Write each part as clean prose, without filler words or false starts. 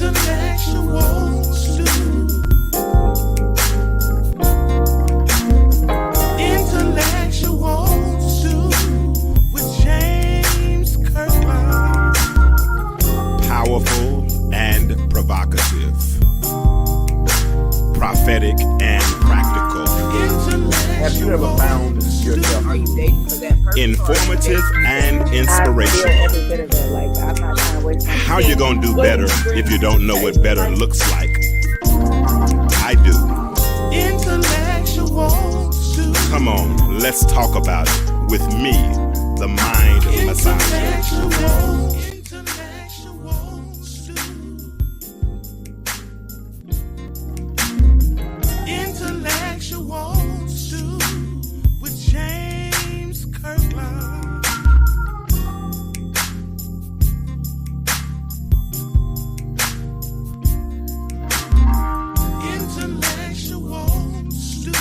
Intellectual stew. Intellectual stew with James Kirkland. Powerful and provocative, prophetic and practical, Have you ever found yourself? Are you dating for that purpose? informative and I feel inspirational. every bit of it. Like, I'm not trying to waste my How you gonna do better if you don't know what better looks like? I do. Intellectual stew. Come on, let's talk about it with me, the mind massager. Intellectual stew. Intellectual stew with James Kirkland. Intellectual stew.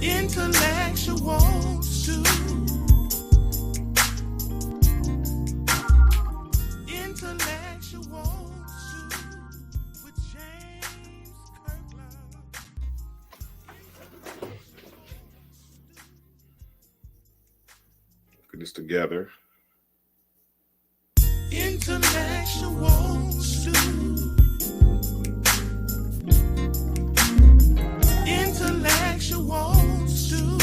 Intellectual stew. Intellectual stew with James Kirkland. Get this together. Intellectual stew. Intellectual stew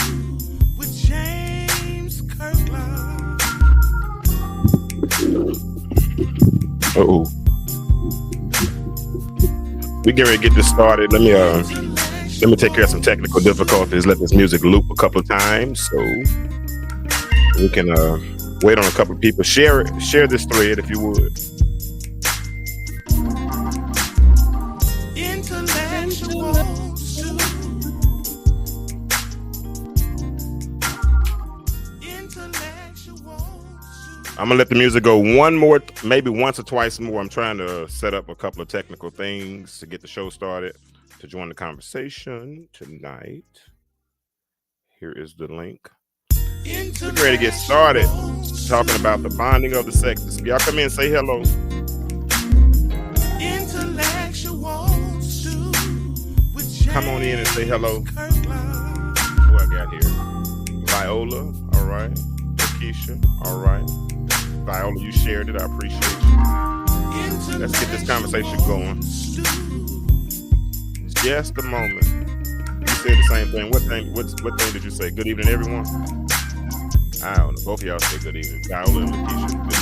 with James Kirkland. Uh-oh. We get ready to get this started. Let me take care of some technical difficulties. Let this music loop a couple of times so we can wait on a couple of people. Share this thread if you would. Intellectual stew. Intellectual stew. I'm gonna let the music go one more, maybe once or twice more. I'm trying to set up a couple of technical things to get the show started. To join the conversation tonight, here is the link. We're ready to get started talking about the bonding of the sexes. Y'all come in and say hello. Intellectual stew with Come on in and say hello. Kirkland. Who I got here? Viola, all right. Keisha, all right. Viola, you shared it. I appreciate you. Let's get this conversation going. Just a moment. You said the same thing. What thing did you say? Good evening, everyone. I don't know. Both of y'all say good evening. Viola and Lakeisha. Good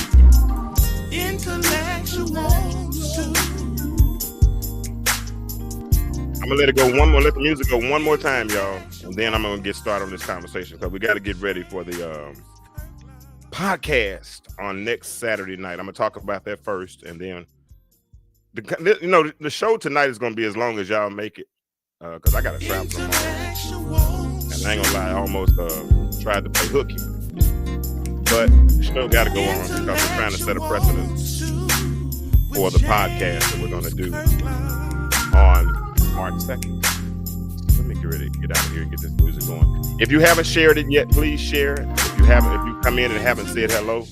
evening. Intellectual stew. I'm gonna let it go one more. Let the music go one more time, y'all, and then I'm gonna get started on this conversation because we got to get ready for the podcast on next Saturday night. I'm gonna talk about that first, and then the show tonight is gonna be as long as y'all make it because I gotta travel tomorrow, and I ain't gonna lie, I almost tried to play hooky, but still got to go on because we're trying to set a precedent for the podcast that we're gonna do on March 2nd. Let me get ready to get out of here and get this music going. If you haven't shared it yet, please share it. If you come in and haven't said hello,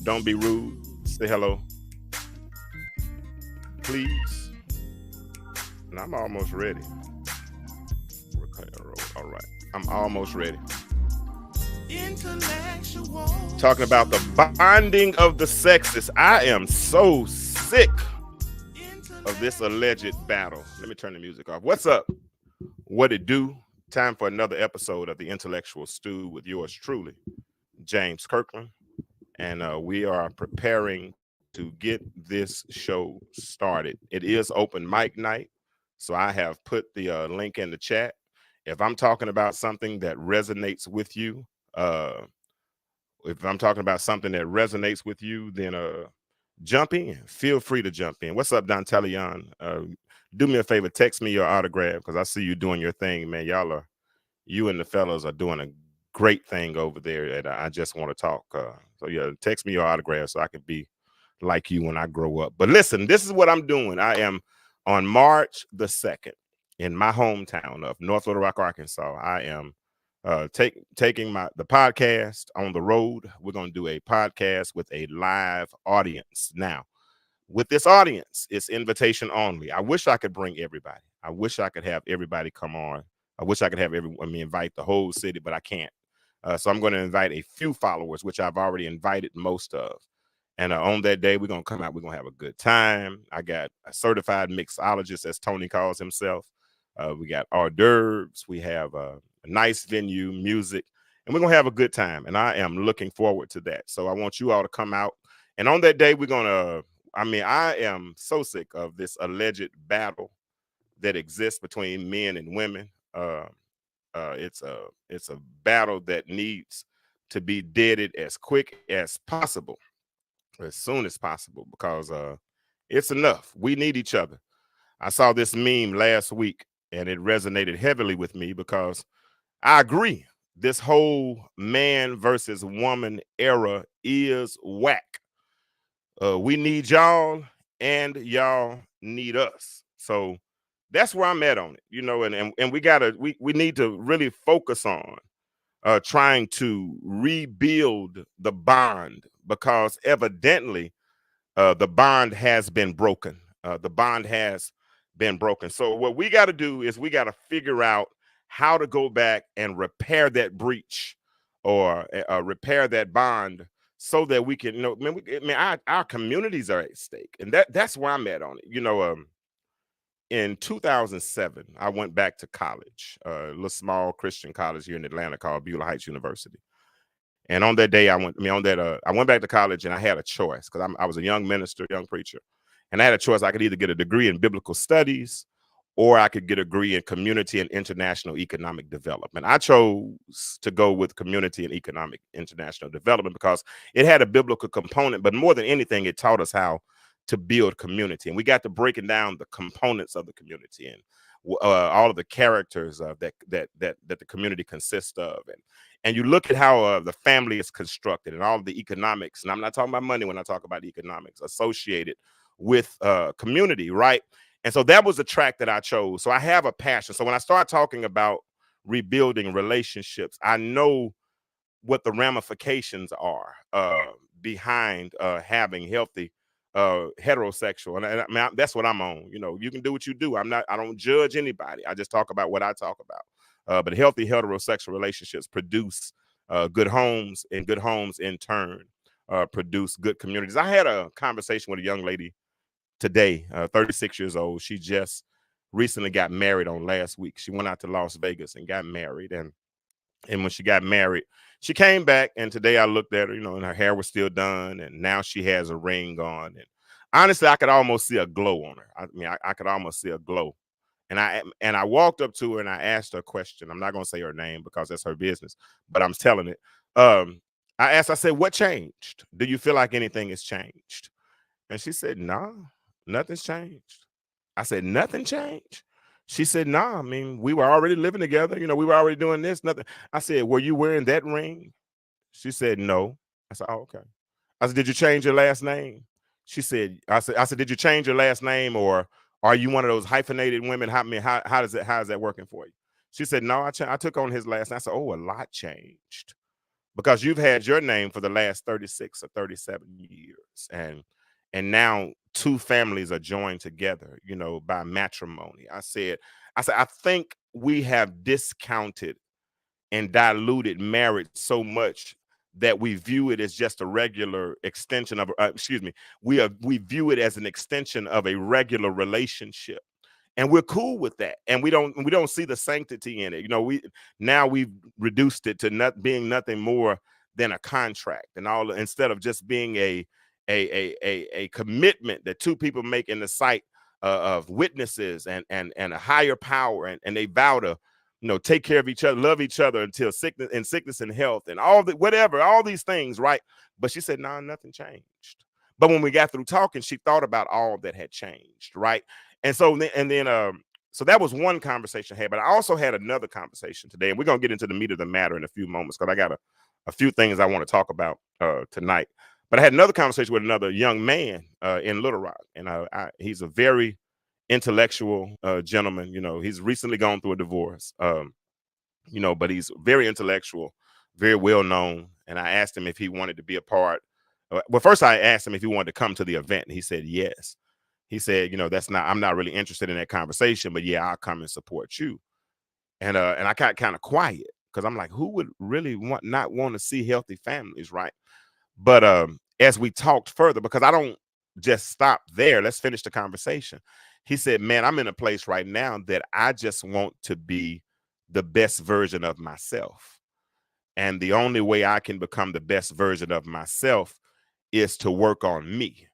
don't be rude. Say hello, please. And I'm almost ready. All right, I'm almost ready. Talking about the bonding of the sexes. I am so sick of this alleged battle. Let me turn the music off. What's up? What it do? Time for another episode of the Intellectual Stew with yours truly, James Kirkland. And we are preparing to get this show started. It is open mic night, so I have put the link in the chat. If I'm talking about something that resonates with you, then jump in. Feel free to jump in. What's up, Don Talion? Do me a favor, text me your autograph because I see you doing your thing, man. You and the fellas are doing a great thing over there, and I just want to talk. So yeah, text me your autograph so I can be like you when I grow up. But listen, this is what I'm doing. I am on March the 2nd. in my hometown of North Little Rock, Arkansas. I am taking the podcast on the road. We're going to do a podcast with a live audience. Now, with this audience, it's invitation only. I wish I could bring everybody. I wish I could have everybody come on. I wish I could have invite the whole city, but I can't. So I'm going to invite a few followers, which I've already invited most of. And on that day, we're going to come out. We're going to have a good time. I got a certified mixologist, as Tony calls himself. We got hors d'oeuvres. We have a nice venue, music, and we're going to have a good time. And I am looking forward to that. So I want you all to come out. And on that day, we're going to, I am so sick of this alleged battle that exists between men and women. It's a battle that needs to be deaded as quick as possible, as soon as possible, because it's enough. We need each other. I saw this meme last week, and it resonated heavily with me because I agree. This whole man versus woman era is whack. We need y'all, and y'all need us. So that's where I'm at on it, you know, and we need to really focus on trying to rebuild the bond, because evidently the bond has been broken. The bond has been broken. So what we got to do is we got to figure out how to go back and repair that breach, or repair that bond, so that we can, you know, our communities are at stake, and that's where I'm at on it. You know, in 2007, I went back to college, a little small Christian college here in Atlanta called Beulah Heights University. And on that day, I went back to college, and I had a choice, because I was a young minister, young preacher, and I had a choice. I could either get a degree in biblical studies, or I could get a degree in community and international economic development. I chose to go with community and economic international development because it had a biblical component, but more than anything, it taught us how to build community. And we got to breaking down the components of the community, and all of the characters that the community consists of. And you look at how the family is constructed, and all of the economics, and I'm not talking about money when I talk about economics, associated with community, right? And so that was the track that I chose. So I have a passion. So when I start talking about rebuilding relationships, I know what the ramifications are behind having healthy heterosexual, and I mean, that's what I'm on. You know, you can do what you do. I don't judge anybody. I just talk about what I talk about. But healthy heterosexual relationships produce good homes, and good homes in turn produce good communities. I had a conversation with a young lady today, 36 years old. She just recently got married on last week. She went out to Las Vegas and got married, and when she got married, she came back, and today I looked at her, you know, and her hair was still done, and now she has a ring on. And honestly, I could almost see a glow on her. I mean, I could almost see a glow. And I walked up to her, and I asked her a question. I'm not going to say her name because that's her business, but I'm telling it. I said, what changed? Do you feel like anything has changed? And she said, no, nothing's changed. I said, nothing changed? She said, no, I mean, we were already living together. You know, we were already doing this, nothing. I said, were you wearing that ring? She said, no. I said, oh, okay. I said, did you change your last name? She said, I said, did you change your last name, or are you one of those hyphenated women? How is that working for you? She said, no, I took on his last name. I said, oh, a lot changed, because you've had your name for the last 36 or 37 years. And now two families are joined together, you know, by matrimony. I said, I think we have discounted and diluted marriage so much that we view it as just a regular extension of, we view it as an extension of a regular relationship. And we're cool with that. And we don't see the sanctity in it. You know, we've reduced it to not being nothing more than a contract, and all, instead of just being a commitment that two people make in the sight of witnesses and a higher power, and they vow to, you know, take care of each other, love each other until sickness and health, and all these things, right? But she said, no, nothing changed. But when we got through talking, she thought about all that had changed, right? And so that was one conversation I had. But I also had another conversation today, and we're gonna get into the meat of the matter in a few moments, because I got a few things I want to talk about tonight. But I had another conversation with another young man in Little Rock, and he's a very intellectual gentleman. You know, he's recently gone through a divorce. You know, but he's very intellectual, very well known. And I asked him if he wanted to be a part. Well, first I asked him if he wanted to come to the event. And he said yes. He said, you know, I'm not really interested in that conversation, but yeah, I'll come and support you. And I got kind of quiet because I'm like, who would really not want to see healthy families, right? But as we talked further, because I don't just stop there, let's finish the conversation. He said, man, I'm in a place right now that I just want to be the best version of myself. And the only way I can become the best version of myself is to work on me.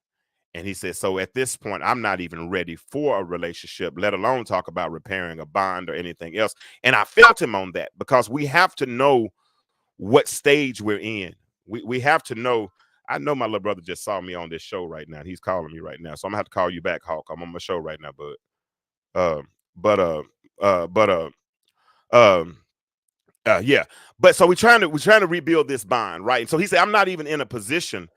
And he said, so at this point, I'm not even ready for a relationship, let alone talk about repairing a bond or anything else. And I felt him on that because we have to know what stage we're in. We have to know. I know my little brother just saw me on this show right now. He's calling me right now. So I'm gonna have to call you back, Hawk. I'm on my show right now, bud. Yeah. But so we're trying to rebuild this bond, right? And so he said, I'm not even in a position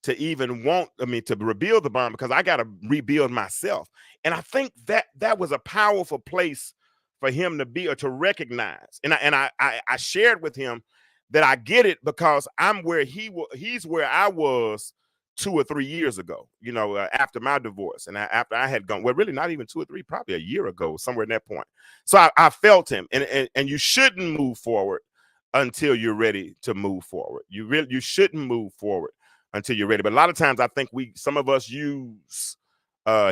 to even to rebuild the bond because I got to rebuild myself. And I think that was a powerful place for him to be or to recognize. And I shared with him that I get it because I'm where he's where I was 2 or 3 years ago, you know, after my divorce. And after I had gone, well, really not even 2 or 3, probably a year ago, somewhere in that point. So I felt him, and you shouldn't move forward until you're ready to move forward. You shouldn't move forward until you're ready. But a lot of times I think some of us use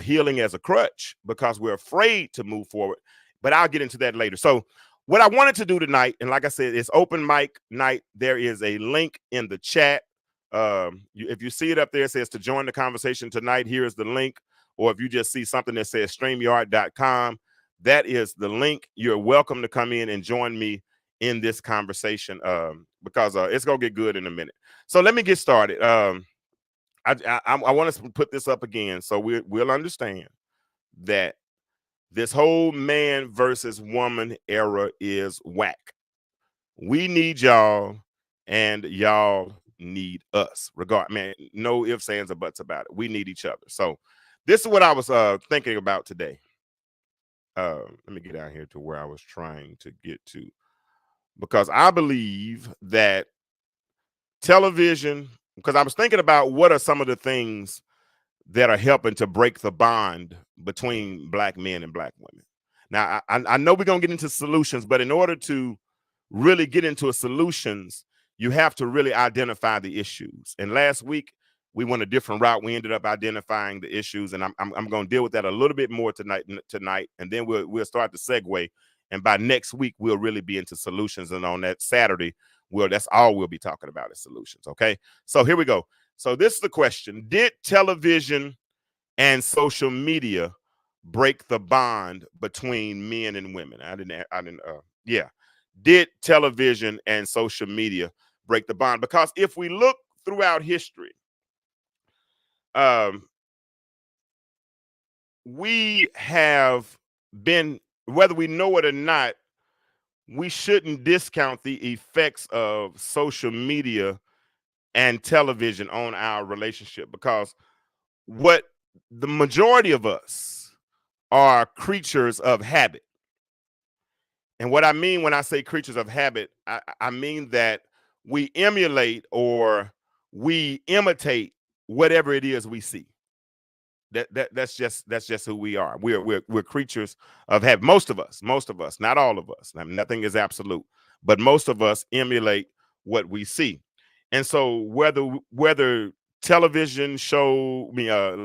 healing as a crutch because we're afraid to move forward. But I'll get into that later. So what I wanted to do tonight, and like I said, it's open mic night. There is a link in the chat. If you see it up there, it says to join the conversation tonight. Here's the link. Or if you just see something that says StreamYard.com, that is the link. You're welcome to come in and join me in this conversation because it's going to get good in a minute. So let me get started. I want to put this up again so we'll understand that this whole man versus woman era is whack. We need y'all and y'all need us. Man, no ifs, ands, or buts about it. We need each other. So this is what I was thinking about today. Let me get out here to where I was trying to get to, because I believe that television, because I was thinking about what are some of the things that are helping to break the bond between black men and black women. Now, I know we're going to get into solutions, but in order to really get into solutions, you have to really identify the issues. And last week, we went a different route. We ended up identifying the issues, and I'm going to deal with that a little bit more tonight, and then we'll start the segue. And by next week, we'll really be into solutions. And on that Saturday, that's all we'll be talking about is solutions. Okay, so here we go. So this is the question: did television and social media break the bond between men and women? Did television and social media break the bond? Because if we look throughout history, we have been, whether we know it or not, we shouldn't discount the effects of social media and television on our relationship, because what the majority of us are creatures of habit. And what I mean when I say creatures of habit, I mean that we emulate or we imitate whatever it is we see. That's just who we are. We're creatures of habit. Most of us, not all of us. Nothing is absolute, but most of us emulate what we see. And so whether television show,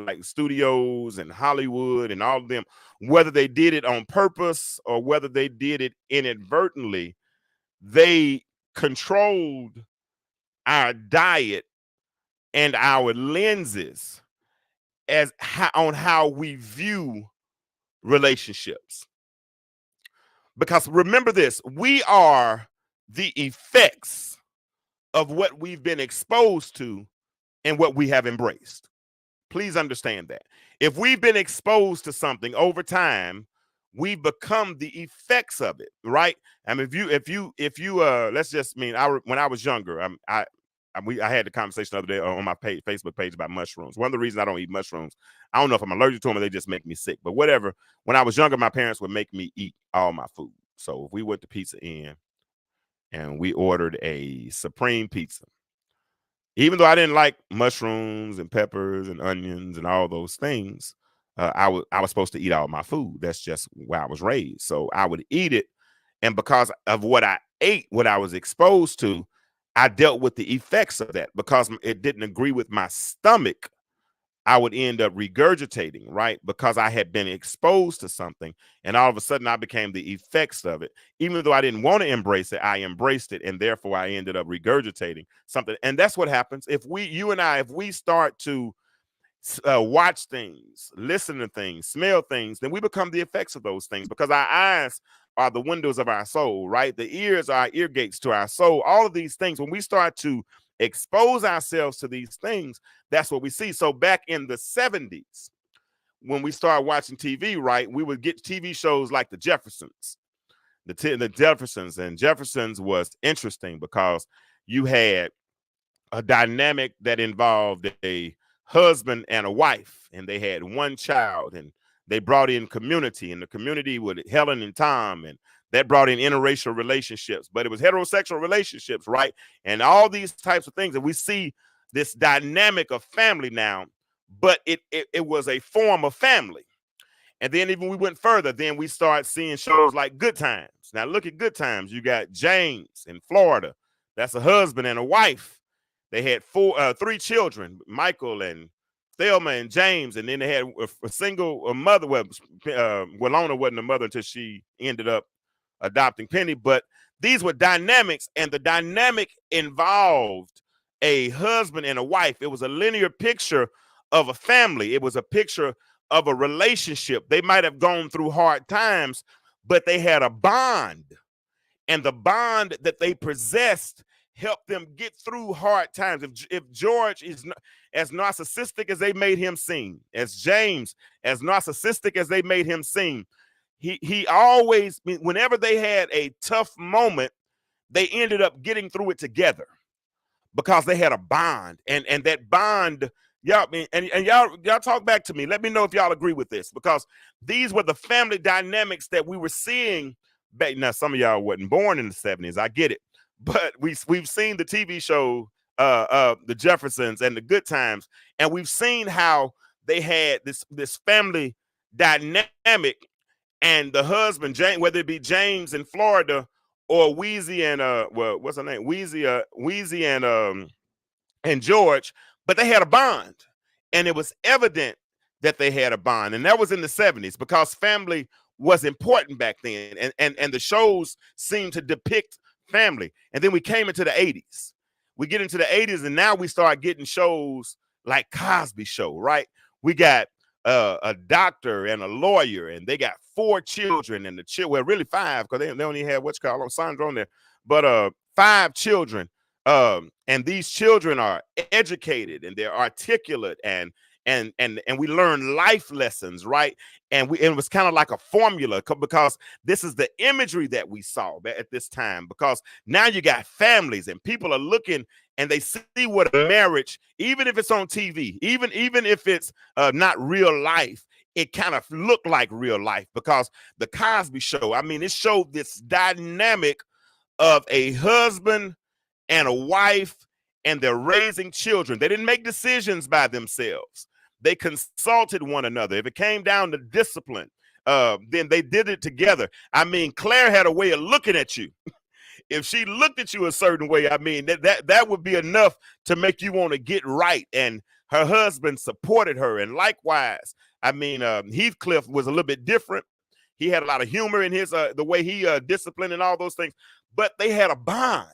like studios and Hollywood and all of them, whether they did it on purpose or whether they did it inadvertently, they controlled our diet and our lenses on how we view relationships. Because remember this, we are the effects of what we've been exposed to and what we have embraced. Please understand that. If we've been exposed to something over time, we become the effects of it, right? I mean, if you let's just when I was younger, I I had the conversation the other day on my Facebook page about mushrooms. One of the reasons I don't eat mushrooms, I don't know if I'm allergic to them or they just make me sick, but whatever. When I was younger, my parents would make me eat all my food. So if we went to Pizza Inn and we ordered a supreme pizza, even though I didn't like mushrooms and peppers and onions and all those things, I was supposed to eat all my food. That's just where I was raised. So I would eat it. And because of what I ate, what I was exposed to, I dealt with the effects of that. Because it didn't agree with my stomach, I would end up regurgitating, right? Because I had been exposed to something, and all of a sudden I became the effects of it. Even though I didn't want to embrace it, I embraced it, and therefore I ended up regurgitating something. And that's what happens if you and I, if we start to watch things, listen to things, smell things, then we become the effects of those things, because our eyes are the windows of our soul, right? The ears are our ear gates to our soul. All of these things, when we start to expose ourselves to these things, that's what we see. So back in the 70s, when we started watching TV, right, we would get TV shows like The Jeffersons. The Jeffersons, and Jeffersons was interesting because you had a dynamic that involved a husband and a wife, and they had one child, and they brought in community, and the community with Helen and Tom, and that brought in interracial relationships, but it was heterosexual relationships, right? And all these types of things. And we see this dynamic of family now, but it was a form of family. And then even we went further, then we start seeing shows like Good Times. Now look at Good Times. You got James in Florida. That's a husband and a wife. They had three children, Michael and Thelma and James, and then they had a single mother. Well, Walona wasn't a mother until she ended up adopting Penny. But these were dynamics, and the dynamic involved a husband and a wife. It was a linear picture of a family. It was a picture of a relationship. They might have gone through hard times, but they had a bond, and the bond that they possessed helped them get through hard times. If George is as narcissistic as they made him seem, as James, as narcissistic as they made him seem, he always, whenever they had a tough moment, they ended up getting through it together because they had a bond, and that bond, y'all, and y'all talk back to me. Let me know if y'all agree with this, because these were the family dynamics that we were seeing back. Now, some of y'all wasn't born in the 70s. I get it. But we've seen the TV show, The Jeffersons and The Good Times, and we've seen how they had this family dynamic, and the husband, James, whether it be James in Florida or Weezy and what's her name, Weezy and George, but they had a bond, and it was evident that they had a bond, and that was in the 70s because family was important back then, and the shows seemed to depict family. And then we came into the 80s. We get into the 80s, and now we start getting shows like Cosby Show, right? We got a doctor and a lawyer, and they got 4 children, and well, really 5, because they only had what's called Sandra on there, but 5 children. And these children are educated, and they're articulate, and we learn life lessons, right? And it was kind of like a formula, because this is the imagery that we saw at this time, because now you got families, and people are looking, and they see what a marriage, even if it's on TV, even if it's not real life, it kind of looked like real life, because the Cosby Show, I mean, it showed this dynamic of a husband and a wife, and they're raising children. They didn't make decisions by themselves. They consulted one another. If it came down to discipline, then they did it together. I mean, Claire had a way of looking at you. If she looked at you a certain way, I mean, that would be enough to make you want to get right. And her husband supported her. And likewise, I mean, Heathcliff was a little bit different. He had a lot of humor in his the way he disciplined and all those things. But they had a bond.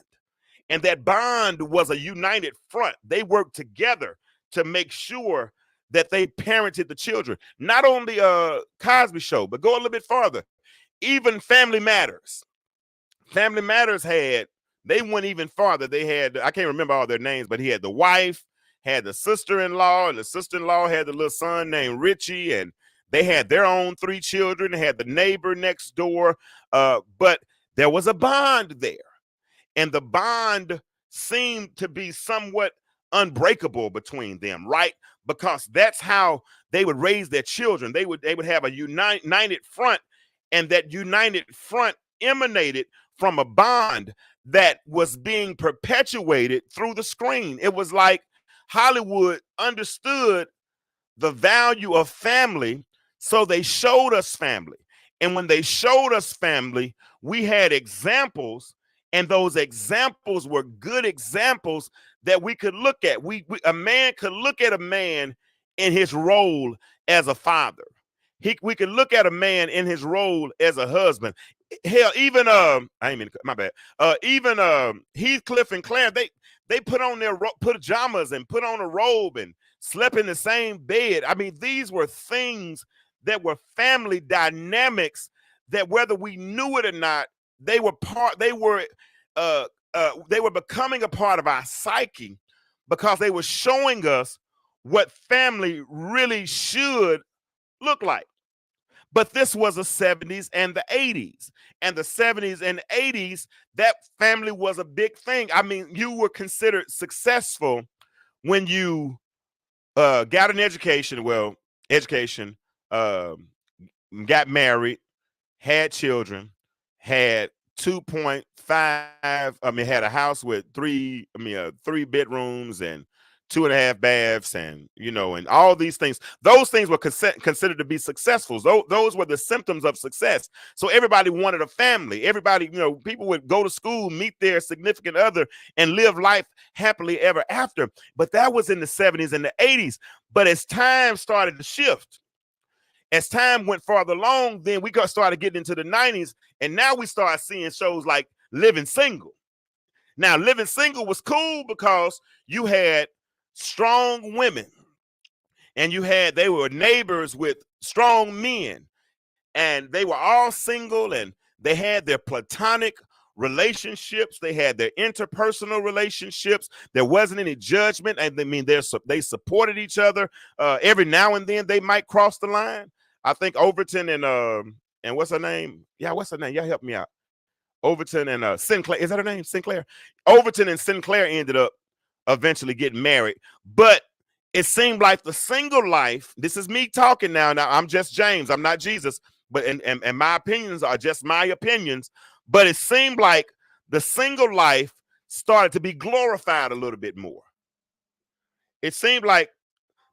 And that bond was a united front. They worked together to make sure that they parented the children. Not only Cosby Show, but go a little bit farther. Even Family Matters. Family Matters they went even farther. They had, I can't remember all their names, but he had the wife, had the sister-in-law, and the sister-in-law had the little son named Richie, and they had their own 3 children. They had the neighbor next door, but there was a bond there. And the bond seemed to be somewhat unbreakable between them, right? Because that's how they would raise their children. They would have a united front, and that united front emanated from a bond that was being perpetuated through the screen. It was like Hollywood understood the value of family, so they showed us family. And when they showed us family, we had examples, and those examples were good examples that we could look at. A man could look at a man in his role as a father. We could look at a man in his role as a husband. Hell, even I ain't mean, my bad. Even Heathcliff and Claire, they put on their pajamas and put on a robe and slept in the same bed. I mean, these were things that were family dynamics that, whether we knew it or not, they were becoming a part of our psyche, because they were showing us what family really should look like. But this was the 70s and the 80s. And the 70s and 80s, that family was a big thing. I mean, you were considered successful when you got an education, got married, had children, had 2.5, had a house with three bedrooms and 2.5 baths, and and all these things. Those things were considered to be successful. Those were the symptoms of success. So everybody wanted a family. Everybody, people would go to school, meet their significant other, and live life happily ever after. But that was in the 70s and the 80s. But as time started to shift, as time went farther along, then we started getting into the 90s, and now we started seeing shows like Living Single. Now, Living Single was cool because you had strong women, and they were neighbors with strong men, and they were all single, and they had their platonic relationships, they had their interpersonal relationships. There wasn't any judgment, and they supported each other. Every now and then they might cross the line. I think Overton and what's her name? Yeah, what's her name? Y'all help me out. Overton and Sinclair. Is that her name? Sinclair. Overton and Sinclair ended up eventually getting married. But it seemed like the single life, this is me talking now. Now, I'm just James. I'm not Jesus. But and my opinions are just my opinions. But it seemed like the single life started to be glorified a little bit more. It seemed like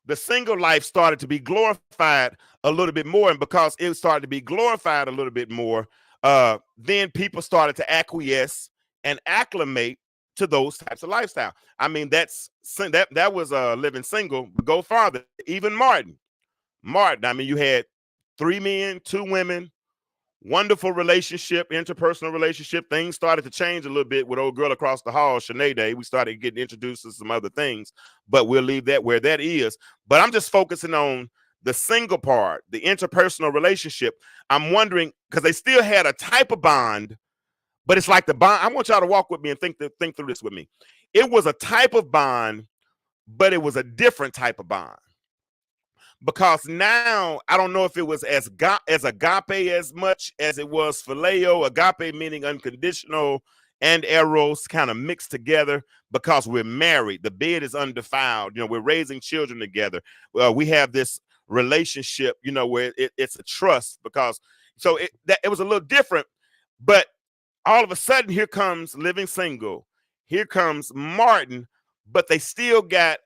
the single life started to be glorified a little bit more. And because it started to be glorified a little bit more, then people started to acquiesce and acclimate to those types of lifestyle. I mean, that was Living Single. Go farther, even Martin. I mean, you had 3 men, 2 women, wonderful relationship, interpersonal relationship. Things started to change a little bit with old girl across the hall, Sinead. We started getting introduced to some other things, but we'll leave that where that is. But I'm just focusing on the single part, the interpersonal relationship. I'm wondering, because they still had a type of bond, but it's like the bond. I want y'all to walk with me and think through this with me. It was a type of bond, but it was a different type of bond. Because now, I don't know if it was as agape as much as it was phileo. Agape meaning unconditional, and eros kind of mixed together, because we're married. The bed is undefiled. We're raising children together. We have this relationship, where it's a trust, because so it was a little different. But all of a sudden, here comes Living Single. Here comes Martin, but they still got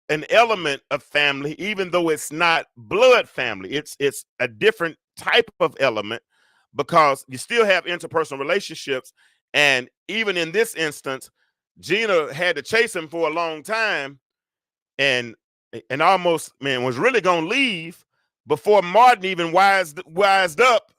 an element of family, even though it's not blood family. It's a different type of element, because you still have interpersonal relationships. And even in this instance, Gina had to chase him for a long time, and almost, was really going to leave before Martin even wised up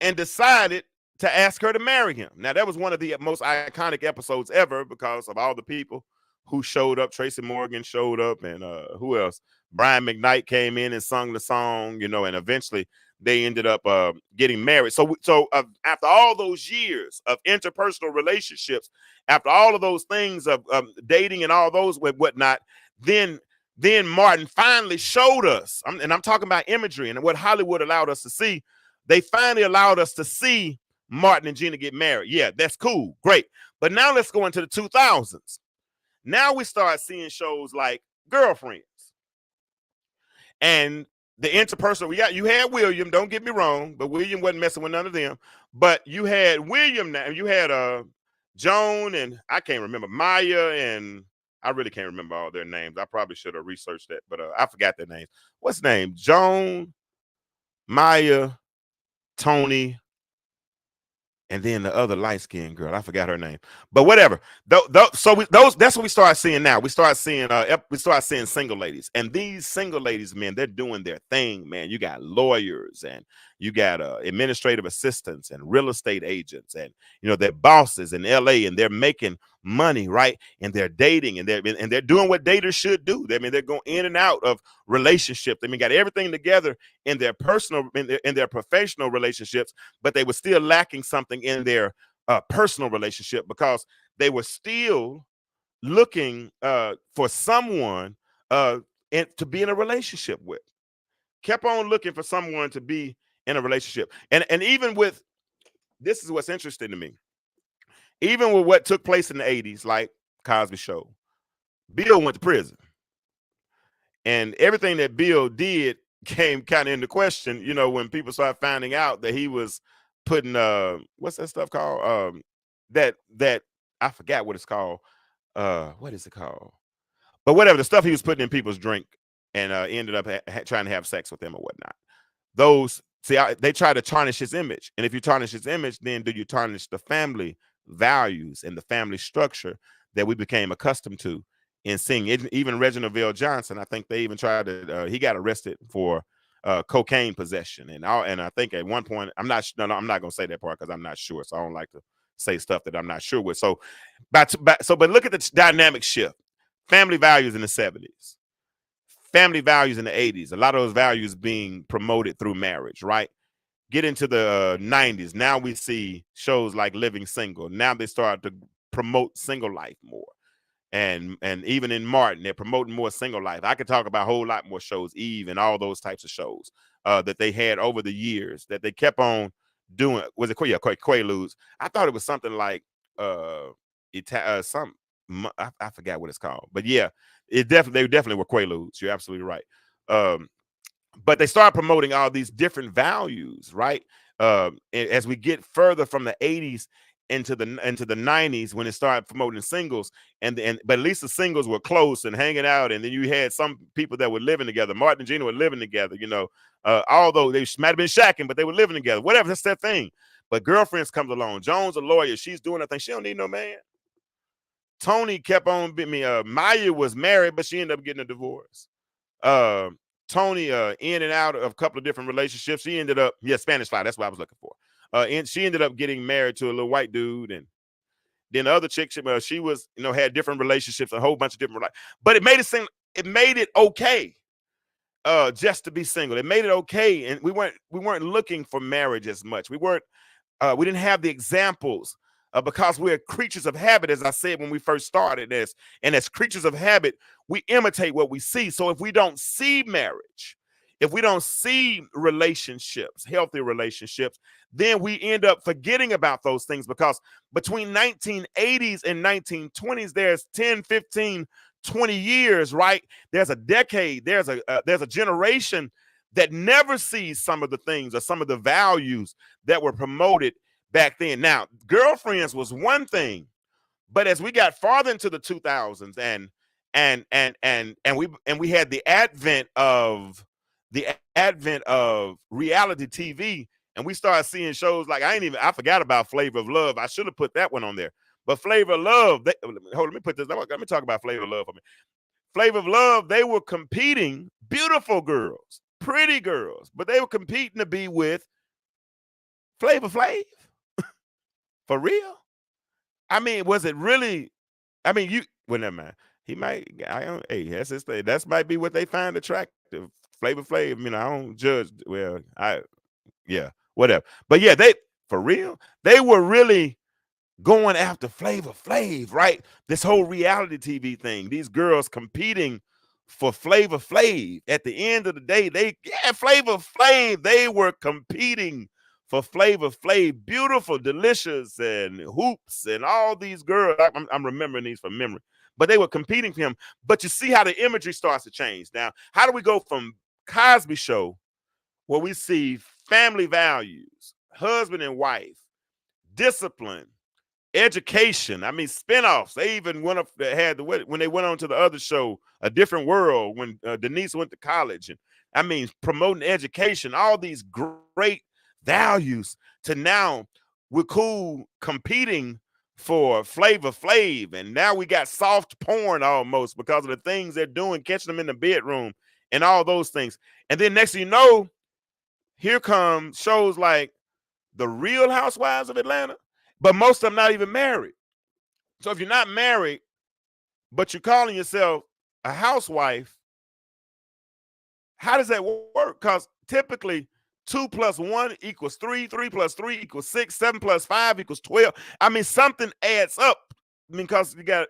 and decided to ask her to marry him. Now, that was one of the most iconic episodes ever, because of all the people who showed up. Tracy Morgan showed up, and who else? Brian McKnight came in and sung the song, and eventually they ended up getting married. So after all those years of interpersonal relationships, after all of those things of dating and all those whatnot, then Martin finally showed us, and I'm talking about imagery and what Hollywood allowed us to see. They finally allowed us to see Martin and Gina get married. Yeah, that's cool. Great. But now let's go into the 2000s. Now we start seeing shows like Girlfriends and the interpersonal. You had William, don't get me wrong, but William wasn't messing with none of them. But you had William now, you had Joan, and I can't remember Maya, and I really can't remember all their names. I probably should have researched that, but I forgot their names. What's the name? Joan, Maya, Tony, and then the other light-skinned girl, I forgot her name, but whatever. That's what we start seeing now. We start seeing single ladies, and these single ladies, man, they're doing their thing, man. You got lawyers, and you got administrative assistants, and real estate agents, and they're bosses in LA, and they're making money, right? And they're dating, and they're doing what daters should do. They're going in and out of relationships. Got everything together in their personal, in their professional relationships, but they were still lacking something in their personal relationship, because they were still looking for someone to be in a relationship with. Kept on looking for someone to be in a relationship, and even with this is what's interesting to me. Even with what took place in the 80s, like Cosby Show, Bill went to prison. And everything that Bill did came kind of into question, when people started finding out that he was putting, what's that stuff called? That I forgot what it's called. What is it called? But whatever, the stuff he was putting in people's drink, and ended up trying to have sex with them or whatnot. They try to tarnish his image. And if you tarnish his image, then do you tarnish the family values and the family structure that we became accustomed to in seeing? Even Reginald VelJohnson, I think they even tried to he got arrested for cocaine possession, and I think at one point, I'm not going to say that part because I'm not sure, so I don't like to say stuff that I'm not sure with. So but look at the dynamic shift. Family values in the 70s, family values in the 80s, a lot of those values being promoted through marriage, right? Get into the 90s. Now we see shows like Living Single. Now they start to promote single life more. And even in Martin, they're promoting more single life. I could talk about a whole lot more shows, Eve and all those types of shows that they had over the years that they kept on doing. Was it Quaaludes? I thought it was something like I forgot what it's called. But yeah, they definitely were Quaaludes. You're absolutely right. But they start promoting all these different values, right? As we get further from the 80s into the 90s, when it started promoting singles, but at least the singles were close and hanging out, and then you had some people that were living together. Martin and Gina were living together, although they might have been shacking, but they were living together. Whatever, that's their thing. But Girlfriends comes along. Joan's a lawyer. She's doing her thing. She don't need no man. Tony kept on Maya was married, but she ended up getting a divorce. Tony in and out of a couple of different relationships. She ended up, Spanish Fly, that's what I was looking for. And she ended up getting married to a little white dude, and then the other chick, she was, had different relationships, a whole bunch of different, but it made it okay just to be single. It made it okay, and we weren't looking for marriage as much. We didn't have the examples. Because we're creatures of habit, as I said when we first started this. And as creatures of habit, we imitate what we see. So if we don't see marriage, if we don't see relationships, healthy relationships, then we end up forgetting about those things, because between 1980s and 1920s, there's 10, 15, 20 years, right? There's a decade, there's a generation that never sees some of the things or some of the values that were promoted back then. Now, Girlfriends was one thing, but as we got farther into the 2000s and we had the advent of reality TV, and we started seeing shows like I forgot about Flavor of Love. I should have put that one on there. But Flavor of Love, let me put this. Let me talk about Flavor of Love for me. Flavor of Love, they were competing, beautiful girls, pretty girls, but they were competing to be with Flavor Flav. For real? I mean, was it really? I mean, never mind. He might. Hey, that's his thing. That might be what they find attractive. Flavor Flav. I don't judge. Well, whatever. But yeah, for real, they were really going after Flavor Flav, right? This whole reality TV thing. These girls competing for Flavor Flav. At the end of the day, Flavor Flav. They were competing for Flavor Flav, beautiful, delicious, and Hoops, and all these girls. I'm remembering these from memory. but they were competing for him. But you see how the imagery starts to change. Now, how do we go from Cosby Show, where we see family values, husband and wife, discipline, education? I mean, spinoffs. They even went up. They had when they went on to the other show, A Different World, when Denise went to college, and I mean, promoting education. All these great values. To now, we're cool competing for Flavor Flav, and now we got soft porn almost because of the things they're doing, catching them in the bedroom, and all those things. And then next thing you know, here come shows like The Real Housewives of Atlanta, but most of them not even married. So if you're not married, but you're calling yourself a housewife, how does that work? Because typically 2 + 1 = 3, 3 + 3 = 6, 7 + 5 = 12. I mean, something adds up because you got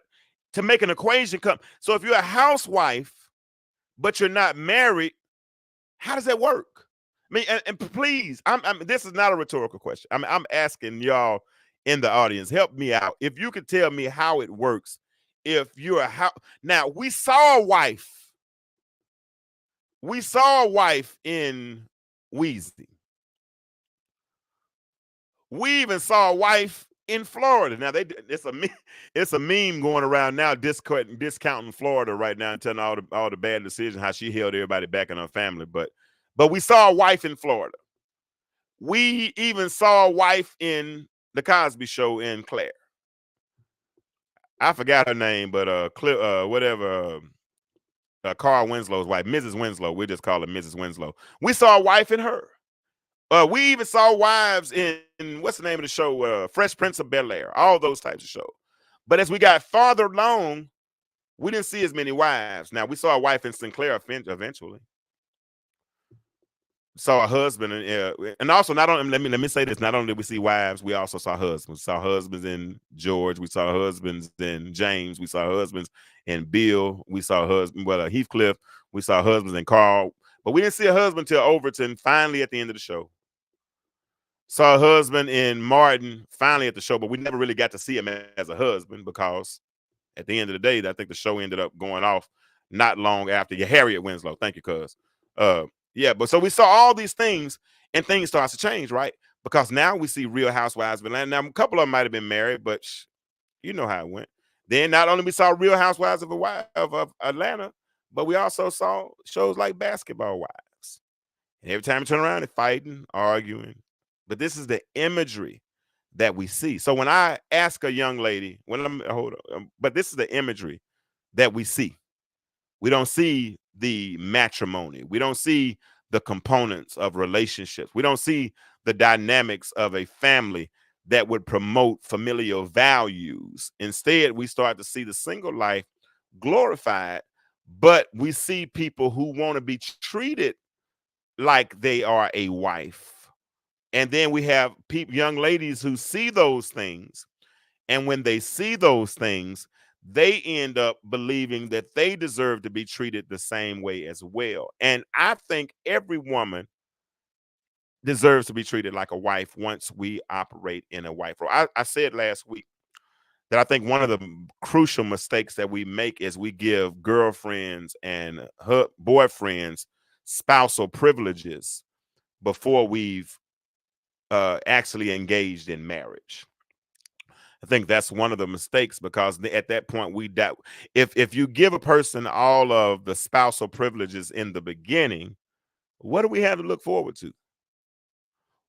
to make an equation come. So if you're a housewife, but you're not married, how does that work? I mean, and please, this is not a rhetorical question. I'm asking y'all in the audience, help me out. If you could tell me how it works, if you're a house. Now, we saw a wife. We saw a wife in Weezy. We even saw a wife in Florida. Now it's a meme going around now discounting Florida right now and telling all the bad decisions, how she held everybody back in her family. But we saw a wife in Florida. We even saw a wife in the Cosby Show in Claire. I forgot her name, but Carl Winslow's wife, Mrs. Winslow. We just call her Mrs. Winslow. We saw a wife in her. We even saw wives in what's the name of the show? Fresh Prince of Bel-Air. All those types of shows. But as we got farther along, we didn't see as many wives. Now, we saw a wife in Sinclair eventually. Saw a husband, and also not only let me say this: not only did we see wives, we also saw husbands. We saw husbands in George. We saw husbands in James. We saw husbands in Bill. We saw Heathcliff. We saw husbands in Carl. But we didn't see a husband till Overton. Finally, at the end of the show, saw a husband in Martin. Finally, at the show, but we never really got to see him as a husband because at the end of the day, I think the show ended up going off not long after. Harriet Winslow. Thank you, cuz. Yeah, but so we saw all these things, and things starts to change, right? Because now we see Real Housewives of Atlanta. Now, a couple of them might have been married, but you know how it went. Then not only we saw Real Housewives of Atlanta, but we also saw shows like Basketball Wives. And every time you turn around, they're fighting, arguing. But this is the imagery that we see. So when I ask a young lady, but this is the imagery that we see. We don't see the matrimony. We don't see the components of relationships. We don't see the dynamics of a family that would promote familial values. Instead, we start to see the single life glorified, but we see people who want to be treated like they are a wife. And then we have young ladies who see those things. And when they see those things, they end up believing that they deserve to be treated the same way as well. And I think every woman deserves to be treated like a wife once we operate in a wife role. I said last week that I think one of the crucial mistakes that we make is we give girlfriends and boyfriends spousal privileges before we've actually engaged in marriage. I think that's one of the mistakes, because at that point if you give a person all of the spousal privileges in the beginning, what do we have to look forward to?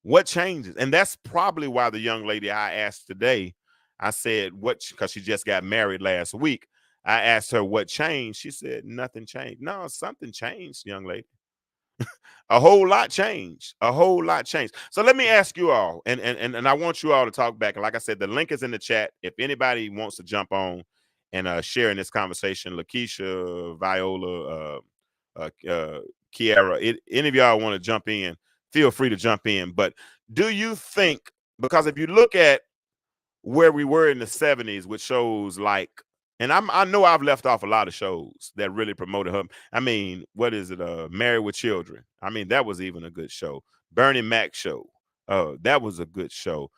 What changes? And that's probably why the young lady I asked today, I said, because she just got married last week. I asked her what changed. She said, nothing changed. No, something changed, young lady. A whole lot changed. A whole lot changed. So let me ask you all, and I want you all to talk back. And like I said, the link is in the chat. If anybody wants to jump on and share in this conversation, Lakeisha, Viola, Kiara, any of y'all want to jump in, feel free to jump in. But do you think, because if you look at where we were in the 70s with shows like, and I know I've left off a lot of shows that really promoted her. I mean, what is it? Married with Children. I mean, that was even a good show. Bernie Mac show. That was a good show.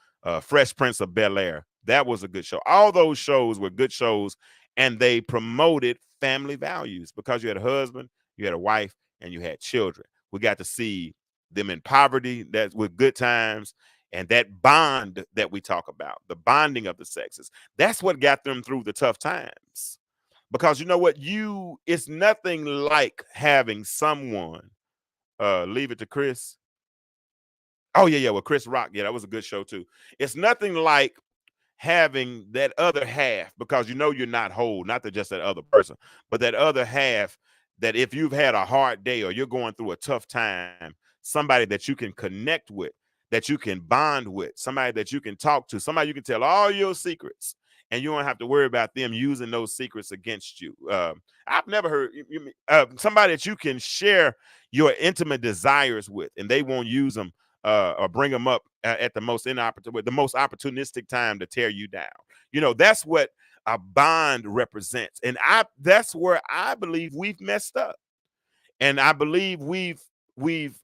Fresh Prince of Bel-Air. That was a good show. All those shows were good shows, and they promoted family values because you had a husband, you had a wife, and you had children. We got to see them in poverty, that with good times, and that bond that we talk about, the bonding of the sexes. That's what got them through the tough times. Because you know what, it's nothing like having someone Leave It to Chris. Oh yeah, with Chris Rock. Yeah, that was a good show too. It's nothing like having that other half, because you know you're not whole, not that just that other person, but that other half, that if you've had a hard day or you're going through a tough time, somebody that you can connect with, that you can bond with, somebody that you can talk to, somebody you can tell all your secrets, and you don't have to worry about them using those secrets against you. I've never heard somebody that you can share your intimate desires with, and they won't use them or bring them up at the most opportunistic time to tear you down. You know, that's what a bond represents, and that's where I believe we've messed up, and I believe we've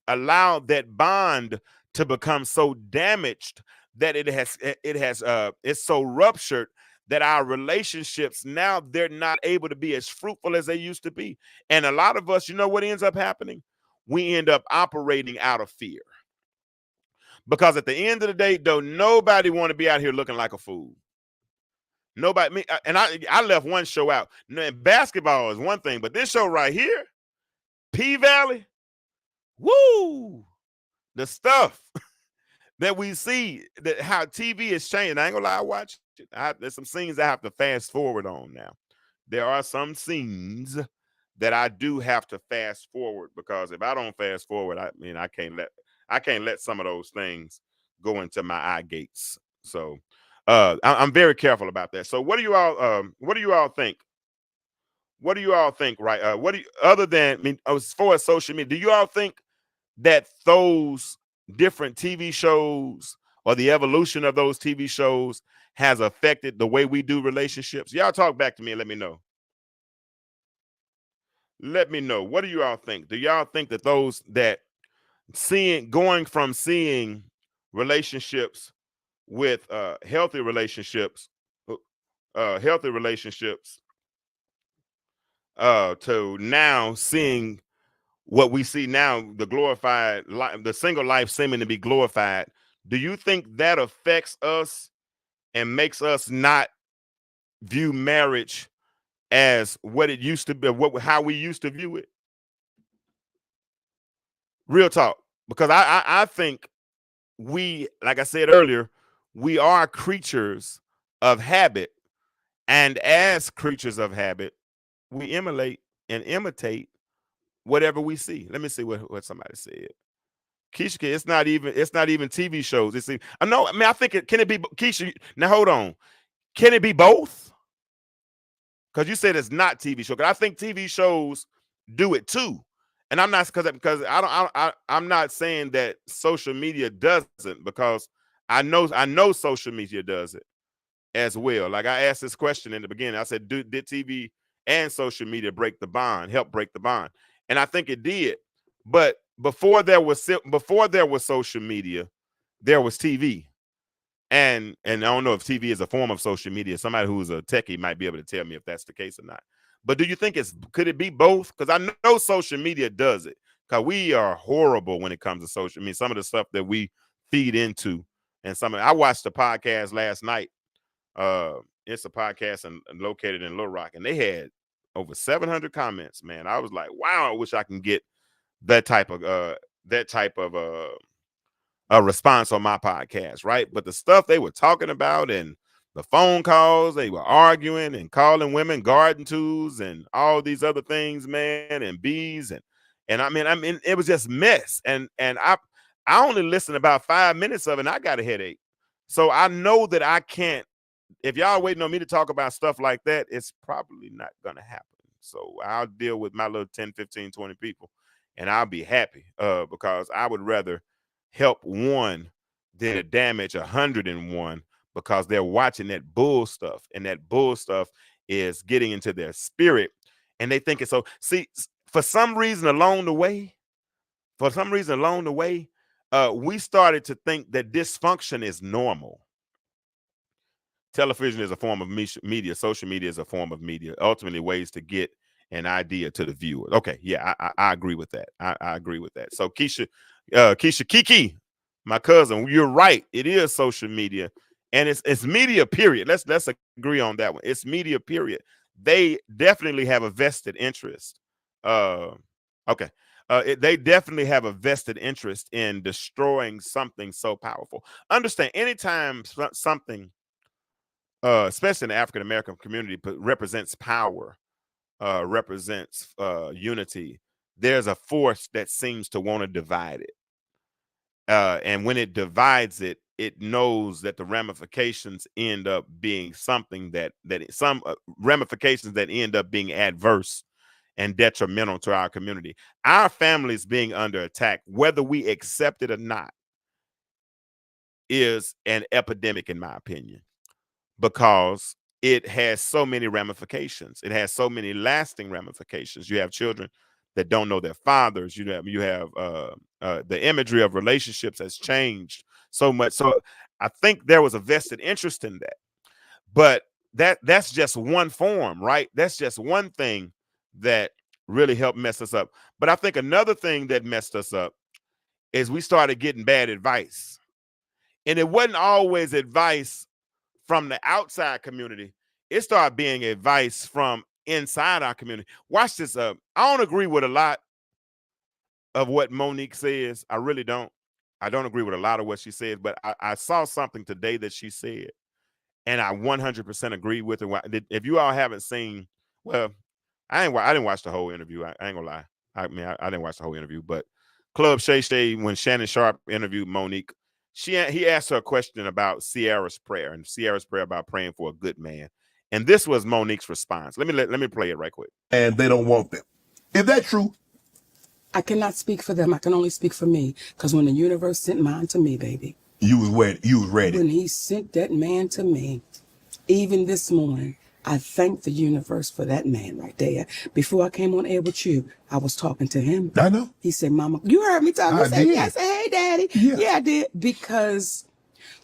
allowed that bond to become so damaged that it's so ruptured that our relationships now, they're not able to be as fruitful as they used to be. And a lot of us, you know what ends up happening? We end up operating out of fear. Because at the end of the day, don't nobody want to be out here looking like a fool. Nobody, me, and I left one show out. Basketball is one thing, but this show right here, P Valley, woo, the stuff that we see, that how TV is changing. I ain't gonna lie, I watch it. There's some scenes I have to fast forward on now. There are some scenes that I do have to fast forward, because if I don't fast forward, I can't let some of those things go into my eye gates. So I'm very careful about that. So what do you all think? What do you all think, right? What do you, other than, I mean, as far as social media, do you all think that those different TV shows or the evolution of those TV shows has affected the way we do relationships? Y'all talk back to me and let me know. Let me know. What do you all think? Do y'all think that those that going from seeing relationships with healthy relationships to now seeing what we see now, the glorified life, the single life seeming to be glorified, do you think that affects us and makes us not view marriage as what it used to be, how we used to view it? Real talk. Because I think we, like I said earlier, we are creatures of habit, and as creatures of habit, we emulate and imitate whatever we see. Let me see what somebody said. Keisha, it's not even TV shows. I think can it be, Keisha? Now hold on, can it be both? Because you said it's not TV show. Because I think TV shows do it too, and I'm not, because I'm not saying that social media doesn't, because I know social media does it as well. Like I asked this question in the beginning. I said, did TV and social media help break the bond? And I think it did. But before there was social media, there was TV. And I don't know if TV is a form of social media. Somebody who's a techie might be able to tell me if that's the case or not. But do you think could it be both? Because I know social media does it. Because we are horrible when it comes to social. I mean, some of the stuff that we feed into, and I watched a podcast last night. It's a podcast located in Little Rock, and they had over 700 comments. Man, I was like, wow, I wish I can get that type of a response on my podcast, right? But the stuff they were talking about, and the phone calls, they were arguing and calling women garden tools and all these other things, man, and bees, and I mean it was just mess. And I only listened about 5 minutes of it, and I got a headache. So I know that I can't. If y'all waiting on me to talk about stuff like that, it's probably not gonna happen. So I'll deal with my little 10, 15, 20 people, and I'll be happy, because I would rather help one than to damage 101, because they're watching that bull stuff, and that bull stuff is getting into their spirit, and they think it's so. See, for some reason along the way, we started to think that dysfunction is normal. television is a form of media. Social media is a form of media. Ultimately, ways to get an idea to the viewer. Okay, yeah, I agree with that. I agree with that. So Keisha Kiki, my cousin, you're right. It is social media, and it's media. Period. Let's agree on that one. It's media. Period. They definitely have a vested interest. Okay. They definitely have a vested interest in destroying something so powerful. Understand, anytime something, especially in the African American community, represents power, represents unity, there's a force that seems to want to divide it. And when it divides it, it knows that the ramifications end up being something that some ramifications that end up being adverse and detrimental to our community. Our families being under attack, whether we accept it or not, is an epidemic, in my opinion, because it has so many ramifications. It has so many lasting ramifications. You have children that don't know their fathers. You have the imagery of relationships has changed so much. So I think there was a vested interest in that. But that's just one form, right? That's just one thing that really helped mess us up. But I think another thing that messed us up is we started getting bad advice. And it wasn't always advice from the outside community. It started being advice from inside our community. Watch this up. I don't agree with a lot of what Monique says. I really don't. I don't agree with a lot of what she says, but I saw something today that she said, and I 100% agree with it. If you all haven't seen, well, I didn't watch the whole interview. I ain't gonna lie. I didn't watch the whole interview, but Club Shay Shay, when Shannon Sharp interviewed Monique, he asked her a question about Ciara's prayer and Ciara's prayer about praying for a good man. And this was Monique's response. Let me play it right quick. And they don't want them. Is that true? I cannot speak for them. I can only speak for me. Because when the universe sent mine to me, baby. You was ready. When he sent that man to me, even this morning, I thank the universe for that man right there. Before I came on air with you, I was talking to him. I know. He said, Mama, you heard me talking. I said, did. yeah. I said, hey, Daddy. Yeah, I did. Because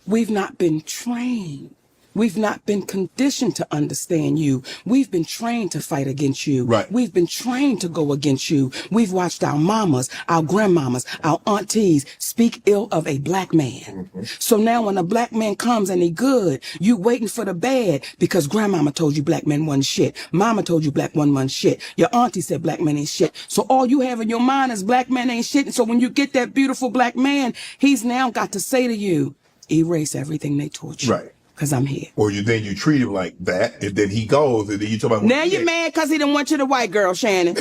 we've not been trained. We've not been conditioned to understand you. We've been trained to fight against you. Right. We've been trained to go against you. We've watched our mamas, our grandmamas, our aunties speak ill of a black man. So now when a black man comes and he good, you waiting for the bad because grandmama told you black men wasn't shit. Mama told you black one wasn't shit. Your auntie said black men ain't shit. So all you have in your mind is black men ain't shit. And so when you get that beautiful black man, he's now got to say to you, erase everything they taught you. Right. Because I'm here. Or then you treat him like that, and then he goes, and then you talk about. Now you're mad because he didn't want you the white girl, Shannon.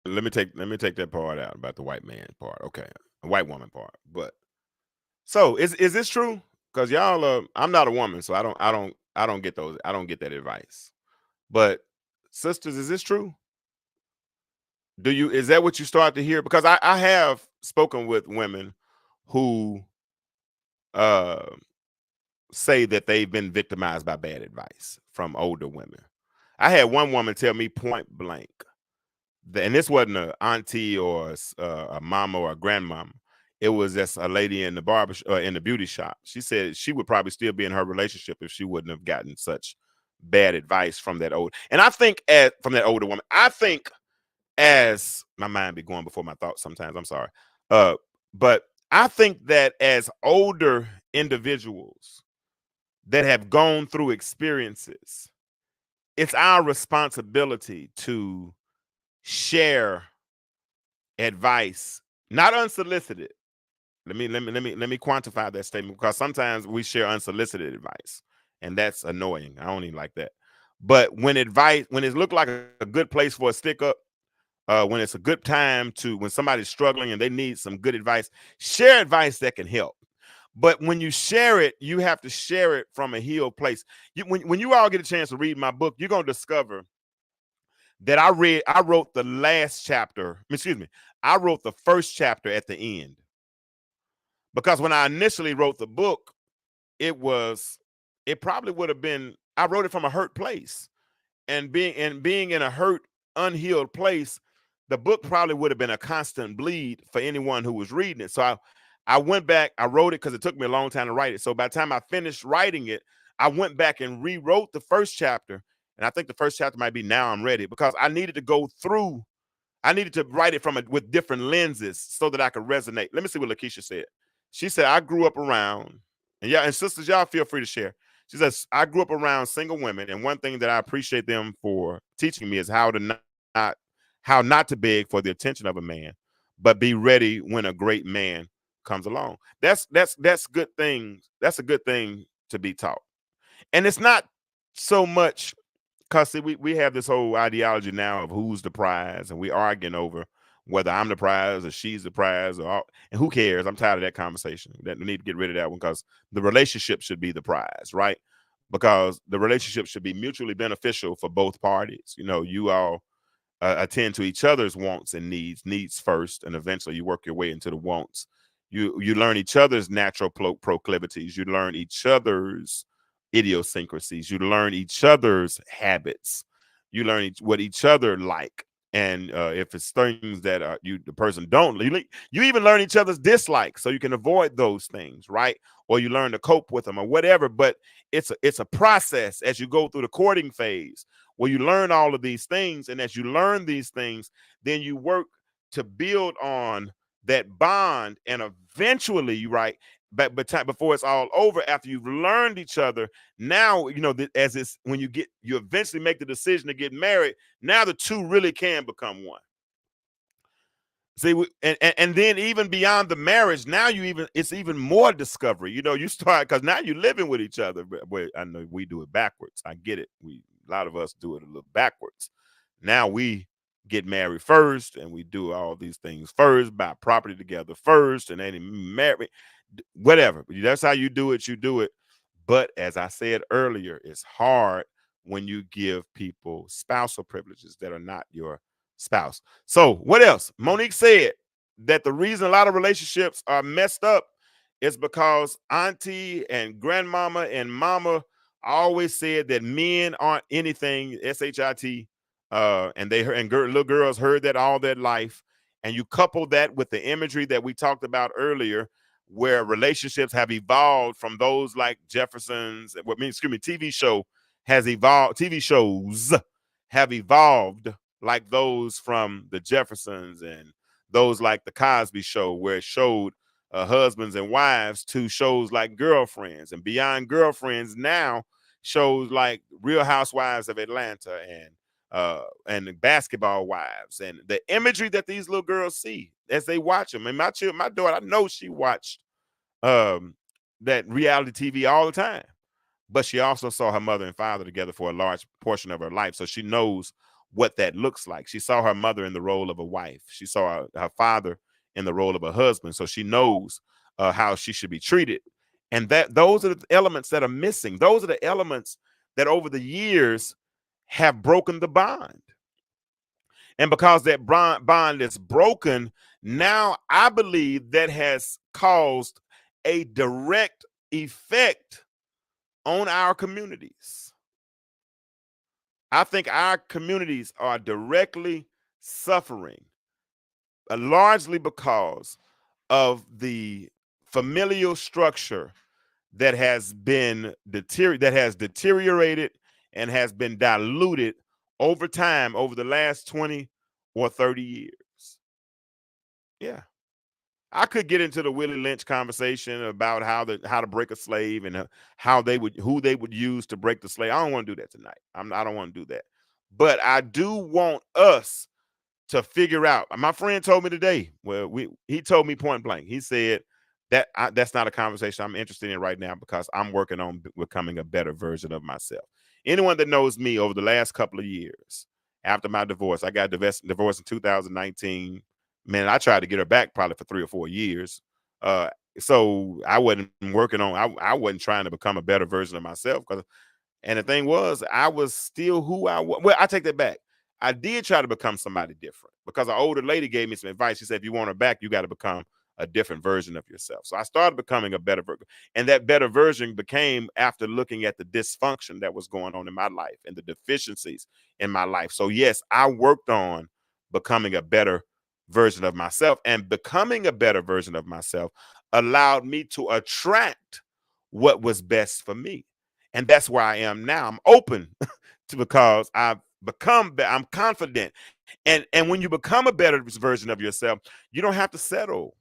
Let me take that part out about the white man part. Okay, the white woman part. But so is this true? Because y'all, I'm not a woman, so I don't get those. I don't get that advice. But sisters, is this true? Is that what you start to hear? Because I have spoken with women who say that they've been victimized by bad advice from older women. I had one woman tell me point blank, and this wasn't an auntie or a mama or a grandmama. It was just a lady in the barber in the beauty shop. She said she would probably still be in her relationship if she wouldn't have gotten such bad advice from that old. And I think from that older woman, I think as my mind be going before my thoughts sometimes. I'm sorry, but I think that as older individuals that have gone through experiences, it's our responsibility to share advice, not unsolicited. Let me quantify that statement, because sometimes we share unsolicited advice, and that's annoying. I don't even like that. But when it looked like a good place for a stick up, when it's a good time when somebody's struggling and they need some good advice, share advice that can help. But when you share it, you have to share it from a healed place. When you all get a chance to read my book, you're going to discover that I wrote the last chapter. Excuse me. I wrote the first chapter at the end. Because when I initially wrote the book, it probably would have been, I wrote it from a hurt place. And being in a hurt, unhealed place, the book probably would have been a constant bleed for anyone who was reading it. So I went back, I wrote it because it took me a long time to write it. So by the time I finished writing it, I went back and rewrote the first chapter. And I think the first chapter might be Now I'm Ready, because I needed to go through, I needed to write it with different lenses so that I could resonate. Let me see what Lakeisha said. She said, I grew up around, and sisters, y'all feel free to share. She says, I grew up around single women, and one thing that I appreciate them for teaching me is how not to beg for the attention of a man, but be ready when a great man comes along. That's good things. That's a good thing to be taught. And it's not so much because we have this whole ideology now of who's the prize, and we arguing over whether I'm the prize or she's the prize, and who cares? I'm tired of that conversation. That we need to get rid of that one, because the relationship should be the prize, right? Because the relationship should be mutually beneficial for both parties. You know, you all attend to each other's wants and needs first, and eventually you work your way into the wants. You learn each other's natural proclivities. You learn each other's idiosyncrasies. You learn each other's habits. You learn what each other like. And if it's things that the person don't, you even learn each other's dislikes, so you can avoid those things, right? Or you learn to cope with them or whatever. But it's a process as you go through the courting phase, where you learn all of these things. And as you learn these things, then you work to build on that bond, and eventually, right, but before it's all over, after you've learned each other, now, you know, as it's when you eventually make the decision to get married, now the two really can become one. See, and then even beyond the marriage, now it's even more discovery. You know, you start, because now you're living with each other. But I know we do it backwards. I get it. A lot of us do it a little backwards. Now we get married first, and we do all these things first, buy property together first, and then marry, whatever. That's how you do it. You do it. But as I said earlier, it's hard when you give people spousal privileges that are not your spouse. So what else? Monique said that the reason a lot of relationships are messed up is because auntie and grandmama and mama always said that men aren't anything, S-H-I-T, and little girls heard that all their life. And you couple that with the imagery that we talked about earlier, where relationships have evolved from those like Jefferson's, TV shows have evolved like those from the Jeffersons, and those like the Cosby Show, where it showed husbands and wives, to shows like Girlfriends, and beyond Girlfriends now shows like Real Housewives of Atlanta and Basketball Wives, and the imagery that these little girls see as they watch them. And my daughter, I know she watched that reality TV all the time, but she also saw her mother and father together for a large portion of her life, so she knows what that looks like. She saw her mother in the role of a wife. She saw her father in the role of a husband, so she knows how she should be treated. And those are the elements that are missing. Those are the elements that over the years have broken the bond. And because that bond is broken, now I believe that has caused a direct effect on our communities. I think our communities are directly suffering, largely because of the familial structure that has deteriorated and has been diluted over time, over the last 20 or 30 years. Yeah. I could get into the Willie Lynch conversation about how to break a slave, and who they would use to break the slave. I don't want to do that tonight. I don't want to do that. But I do want us to figure out. My friend told me today, he told me point blank. He said that's not a conversation I'm interested in right now, because I'm working on becoming a better version of myself. Anyone that knows me over the last couple of years after my divorce, I got divorced in 2019. Man, I tried to get her back probably for 3 or 4 years. So I wasn't working on, I wasn't trying to become a better version of myself. And the thing was, I was still who I was. Well, I take that back. I did try to become somebody different, because an older lady gave me some advice. She said, if you want her back, you got to become a different version of yourself. So I started becoming a better version. And that better version became after looking at the dysfunction that was going on in my life and the deficiencies in my life. So yes, I worked on becoming a better version of myself, and becoming a better version of myself allowed me to attract what was best for me. And that's where I am now. I'm open to, because I've become, I'm confident. And when you become a better version of yourself, you don't have to settle.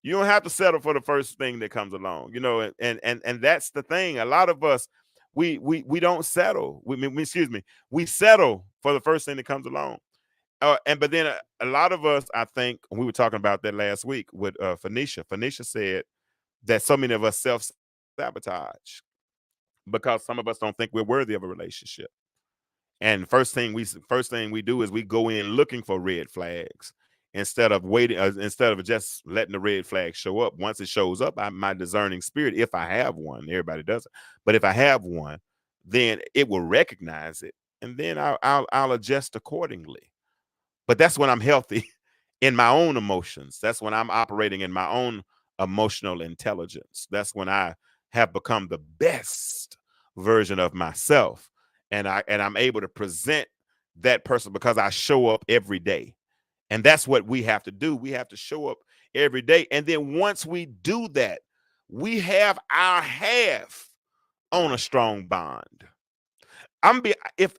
You don't have to settle for the first thing that comes along, you know, and that's the thing. A lot of us, we don't settle. We settle for the first thing that comes along. But then a lot of us, I think, we were talking about that last week with Phoenicia. Phoenicia said that so many of us self-sabotage because some of us don't think we're worthy of a relationship. And first thing we do is we go in looking for red flags instead of waiting, instead of just letting the red flag show up. Once it shows up, my discerning spirit, if I have one, everybody doesn't, but if I have one, then it will recognize it, and then I'll adjust accordingly. But that's when I'm healthy in my own emotions. That's when I'm operating in my own emotional intelligence. That's when I have become the best version of myself. And I'm able to present that person because I show up every day. And that's what we have to do. We have to show up every day. And then once we do that, we have our half on a strong bond.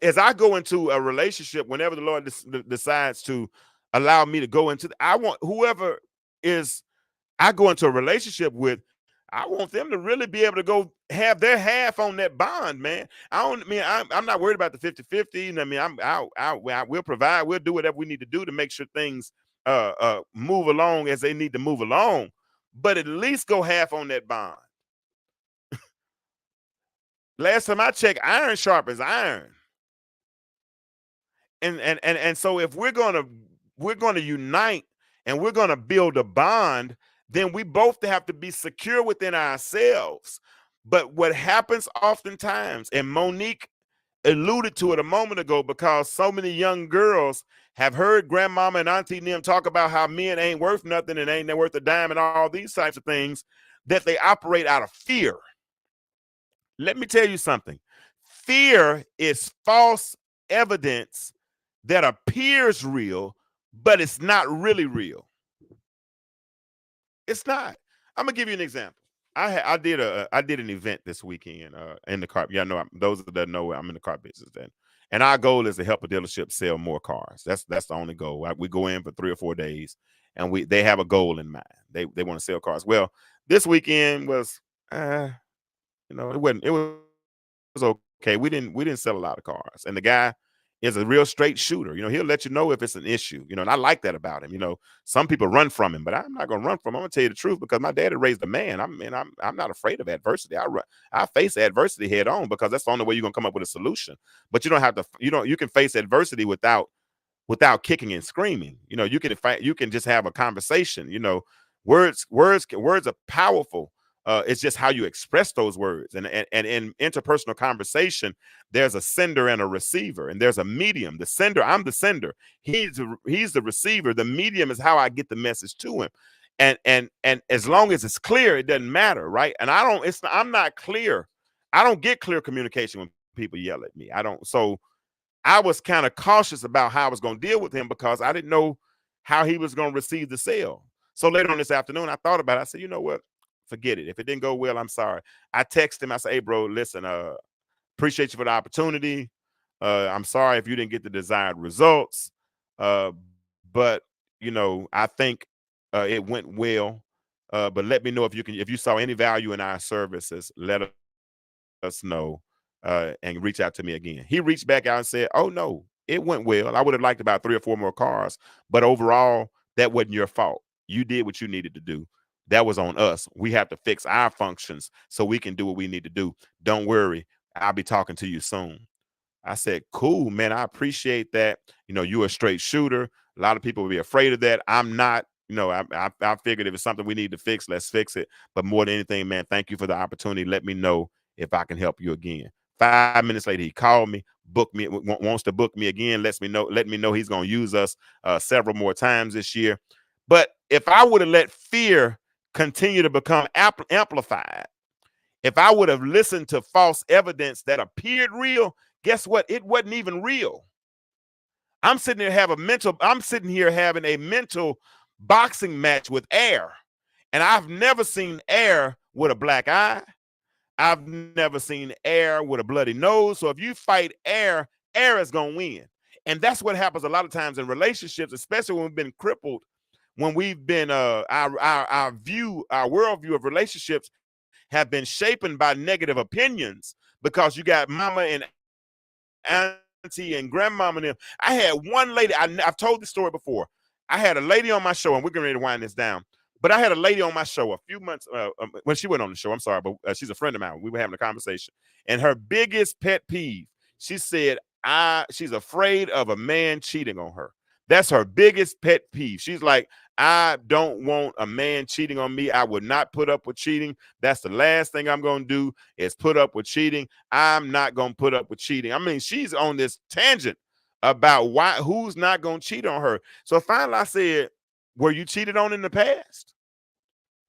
As I go into a relationship, whenever the Lord decides to allow me to go into, I want whoever is I go into a relationship with, I want them to really be able to go have their half on that bond, man. I'm not worried about the 50-50. I mean, we'll provide, we'll do whatever we need to do to make sure things move along as they need to move along, but at least go half on that bond. Last time I checked, iron sharpens iron. And so if we're gonna unite and we're gonna build a bond, then we both have to be secure within ourselves. But what happens oftentimes, and Monique alluded to it a moment ago, because so many young girls have heard grandmama and auntie and them talk about how men ain't worth nothing and ain't worth a dime and all these types of things, that they operate out of fear. Let me tell you something. Fear is false evidence that appears real, but it's not really real. It's not. I'm gonna give you an example. I did an event this weekend in the car. Yeah, no, those that don't know, I'm in the car business then. And our goal is to help a dealership sell more cars. That's the only goal. We go in for 3 or 4 days, and they have a goal in mind. They want to sell cars. Well, this weekend was it was okay. We didn't sell a lot of cars, and the guy is a real straight shooter. He'll let you know if it's an issue. And I like that about him. Some people run from him, but I'm not gonna run from him. I'm gonna tell you the truth, because my daddy raised a man. I'm not afraid of adversity. I face adversity head on, because that's the only way you're gonna come up with a solution. But you don't have to. You can face adversity without kicking and screaming. You can just have a conversation. Words are powerful. It's just how you express those words. And in interpersonal conversation, there's a sender and a receiver, and there's a medium. The sender, I'm the sender. He's the receiver. The medium is how I get the message to him. And as long as it's clear, it doesn't matter, right? And I'm not clear. I don't get clear communication when people yell at me. I don't. So I was kind of cautious about how I was going to deal with him, because I didn't know how he was going to receive the sale. So later on this afternoon, I thought about it. I said, you know what? Forget it. If it didn't go well, I'm sorry. I texted him. I said, hey, bro, listen, appreciate you for the opportunity. I'm sorry if you didn't get the desired results. But I think it went well. But let me know if you saw any value in our services, let us know and reach out to me again. He reached back out and said, oh, no, it went well. I would have liked about 3 or 4 more cars. But overall, that wasn't your fault. You did what you needed to do. That was on us. We have to fix our functions so we can do what we need to do. Don't worry. I'll be talking to you soon. I said, cool, man. I appreciate that. You're a straight shooter. A lot of people will be afraid of that. I'm not. I figured if it's something we need to fix, let's fix it. But more than anything, man, thank you for the opportunity. Let me know if I can help you again. 5 minutes later, he called me, booked me, wants to book me again. Let me know he's going to use us several more times this year. But if I would have let fear continue to become amplified, if I would have listened to false evidence that appeared real, guess what? It wasn't even real. I'm sitting here having a mental boxing match with air. And I've never seen air with a black eye. I've never seen air with a bloody nose. So if you fight air, air is going to win. And that's what happens a lot of times in relationships, especially when we've been crippled, when we've been our worldview of relationships have been shapen by negative opinions, because you got mama and auntie and grandmama and them. I had one lady, I've told this story before. I had a lady on my show, and we're getting ready to wind this down. But I had a lady on my show a few months when she went on the show. I'm sorry, but she's a friend of mine. We were having a conversation, and her biggest pet peeve, she said, she's afraid of a man cheating on her. That's her biggest pet peeve. She's like, I don't want a man cheating on me. I would not put up with cheating. That's the last thing I'm going to do is put up with cheating. I'm not going to put up with cheating. I mean, she's on this tangent about who's not going to cheat on her. So finally I said, were you cheated on in the past?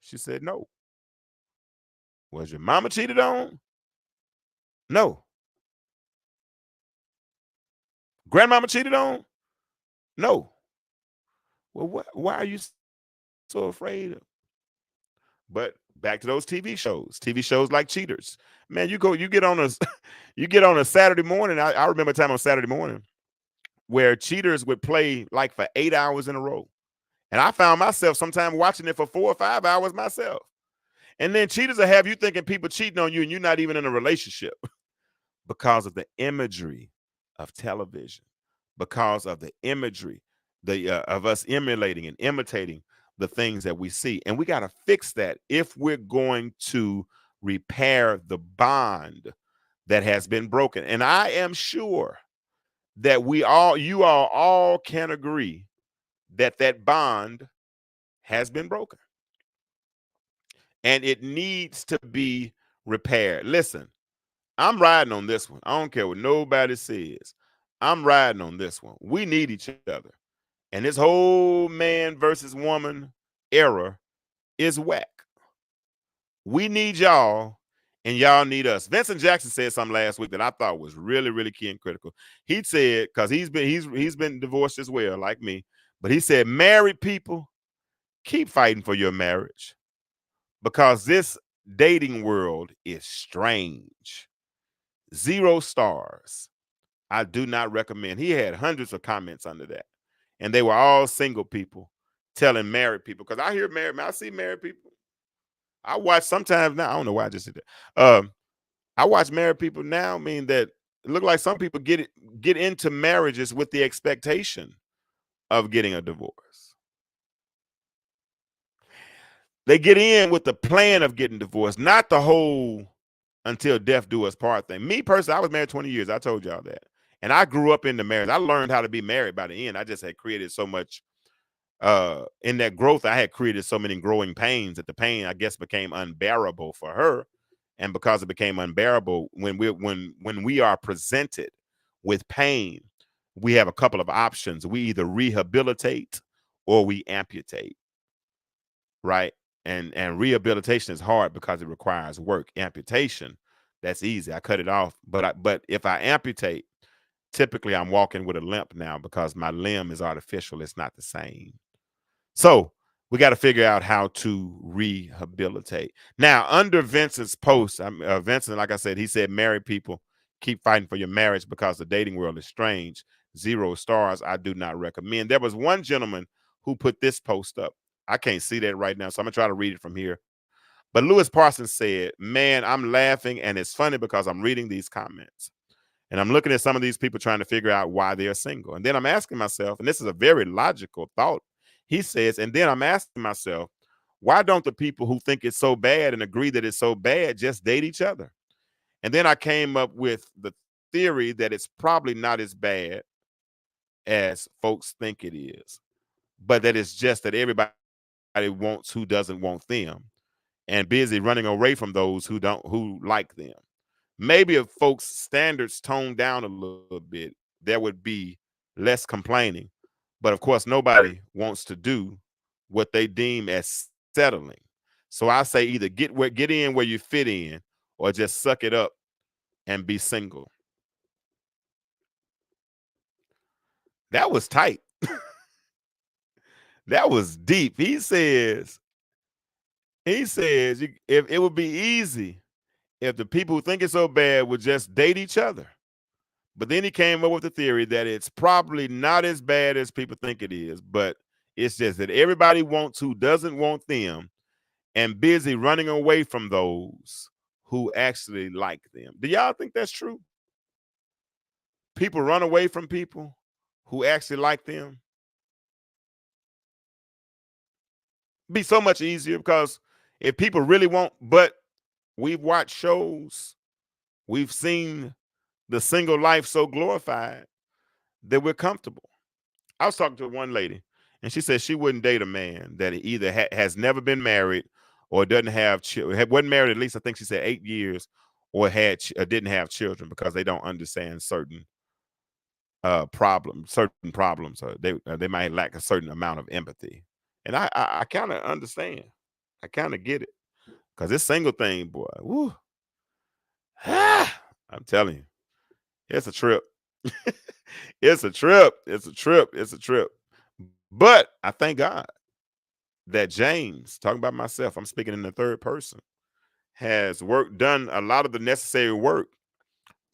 She said, no. Was your mama cheated on? No. Grandmama cheated on? No. Well, why are you so afraid of? But back to those TV shows like Cheaters. Man, you get on a Saturday morning. I remember a time on Saturday morning where Cheaters would play like for 8 hours in a row. And I found myself sometimes watching it for 4 or 5 hours myself. And then Cheaters will have you thinking people cheating on you and you're not even in a relationship because of the imagery of television, because of the imagery of us emulating and imitating the things that we see. And we got to fix that if we're going to repair the bond that has been broken. And I am sure that you all can agree that that bond has been broken. And it needs to be repaired. Listen, I'm riding on this one. I don't care what nobody says. I'm riding on this one. We need each other. And this whole man versus woman era is whack. We need y'all, and y'all need us. Vincent Jackson said something last week that I thought was really, really key and critical. He said, because he's been divorced as well, like me, but he said, married people, keep fighting for your marriage, because this dating world is strange. 0 stars. I do not recommend. He had hundreds of comments under that, and they were all single people telling married people, because I hear married, I see married people. I watch sometimes now. I don't know why I just did that. I watch married people now. I mean, that it look like some people get into marriages with the expectation of getting a divorce. They get in with the plan of getting divorced, not the whole until death do us part thing. Me personally, I was married 20 years. I told y'all that. And I grew up in the marriage. I learned how to be married by the end. I just had created so much in that growth. I had created so many growing pains that the pain, I guess, became unbearable for her. And because it became unbearable, when we are presented with pain, we have a couple of options. We either rehabilitate or we amputate, right? And rehabilitation is hard because it requires work. Amputation, that's easy. I cut it off. But if I amputate, typically I'm walking with a limp now because my limb is artificial. It's not the same. So we got to figure out how to rehabilitate. Now, under Vincent's post, Vincent, like I said, he said, married people, keep fighting for your marriage because the dating world is strange. 0 stars. I do not recommend. There was one gentleman who put this post up. I can't see that right now, so I'm going to try to read it from here. But Lewis Parsons said, man, I'm laughing, and it's funny because I'm reading these comments. And I'm looking at some of these people trying to figure out why they're single. And then I'm asking myself, and this is a very logical thought, he says, and then I'm asking myself, why don't the people who think it's so bad and agree that it's so bad just date each other? And then I came up with the theory that it's probably not as bad as folks think it is, but that it's just that everybody wants who doesn't want them and busy running away from those who like them. Maybe if folks' standards toned down a little bit, there would be less complaining. But of course, nobody wants to do what they deem as settling. So I say either get in where you fit in, or just suck it up and be single. That was tight. That was deep. He says if it would be easy if the people who think it's so bad would just date each other. But then he came up with the theory that it's probably not as bad as people think it is, but it's just that everybody wants who doesn't want them and busy running away from those who actually like them. Do y'all think that's true? People run away from people who actually like them. Be so much easier because if people really want, but we've watched shows, we've seen the single life so glorified that we're comfortable. I was talking to one lady and she said she wouldn't date a man that either has never been married or doesn't have children, wasn't married at least, I think she said 8 years, or didn't have children because they don't understand certain problems, or they might lack a certain amount of empathy. And I kind of understand. I kind of get it. Because this single thing, boy, woo, I'm telling you, it's a trip. It's a trip. It's a trip. It's a trip. But I thank God that James, talking about myself, I'm speaking in the third person, has done a lot of the necessary work